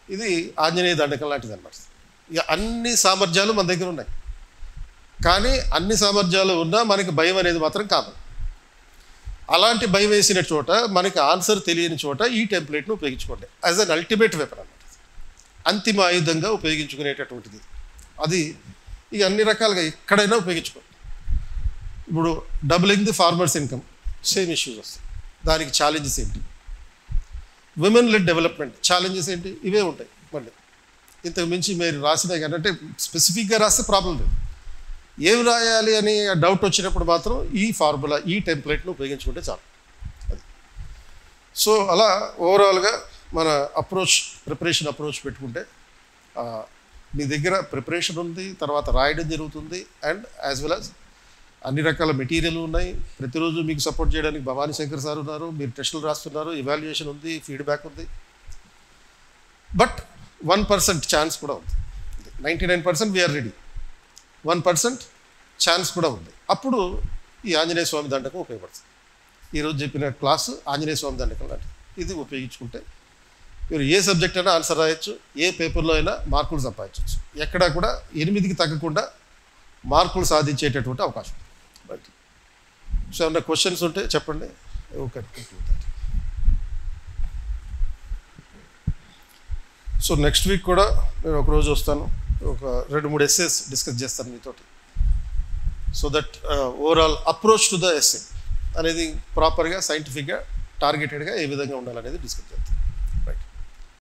ఇది ఆంజనేయ దండకం లాంటిది అన్నమాట. ఇక అన్ని సామర్థ్యాలు మన దగ్గర ఉన్నాయి, కానీ అన్ని సామర్థ్యాలు ఉన్నా మనకి భయం అనేది మాత్రం కాదు. అలాంటి భయం వేసిన చోట, మనకి ఆన్సర్ తెలియని చోట ఈ టెంప్లెట్ను ఉపయోగించుకోండి యాజ్ అన్ అల్టిమేట్ వెపన్ అన్నమాట. అంతిమ ఆయుధంగా ఉపయోగించుకునేటటువంటిది. అది ఇక అన్ని రకాలుగా ఎక్కడైనా ఉపయోగించుకో. ఇప్పుడు doubling the farmers income, same issues వస్తాయి. దానికి ఛాలెంజెస్ ఏంటి? విమెన్ లెడ్ డెవలప్మెంట్ ఛాలెంజెస్ ఏంటి? ఇవే ఉంటాయి. మళ్ళీ ఇంతకు మించి మీరు రాసినా కానీ అంటే స్పెసిఫిక్గా రాస్తే ప్రాబ్లం లేదు. ఏమి రాయాలి అని డౌట్ వచ్చినప్పుడు మాత్రం ఈ ఫార్ములా, ఈ టెంప్లెట్ను ఉపయోగించుకుంటే చాలు. అది సో అలా ఓవరాల్గా మన ప్రిపరేషన్ అప్రోచ్ పెట్టుకుంటే మీ దగ్గర ప్రిపరేషన్ ఉంది, తర్వాత రాయడం జరుగుతుంది, అండ్ యాజ్ వెల్ యాజ్ అన్ని రకాల మెటీరియల్ ఉన్నాయి. ప్రతిరోజు మీకు సపోర్ట్ చేయడానికి భవానీ శంకర్ సార్ ఉన్నారు, మీరు టెస్టులు రాస్తున్నారు, ఇవాల్యుయేషన్ ఉంది, ఫీడ్బ్యాక్ ఉంది. బట్ 1% ఛాన్స్ కూడా ఉంది. 99% వీఆర్ రెడీ, 1% ఛాన్స్ కూడా ఉంది. అప్పుడు ఈ ఆంజనేయ స్వామి దండకం ఉపయోగపడుతుంది. ఈరోజు చెప్పిన క్లాసు ఆంజనేయ స్వామి దండకం లాంటిది. ఇది ఉపయోగించుకుంటే మీరు ఏ సబ్జెక్ట్ అయినా ఆన్సర్ రాయొచ్చు, ఏ పేపర్లో అయినా మార్కులు సంపాదించవచ్చు. ఎక్కడా కూడా 8కి తగ్గకుండా మార్కులు సాధించేటటువంటి అవకాశం. బట్ సో ఏమన్నా క్వశ్చన్స్ ఉంటే చెప్పండి. ఓకే, సో నెక్స్ట్ వీక్ కూడా నేను ఒకరోజు వస్తాను, ఒక 2-3 ఎస్సేస్ డిస్కస్ చేస్తాను మీతోటి. So that overall approach to the essay అనేది ప్రాపర్గా సైంటిఫిక్గా టార్గెటెడ్గా ఏ విధంగా ఉండాలనేది డిస్కస్ చేస్తాను.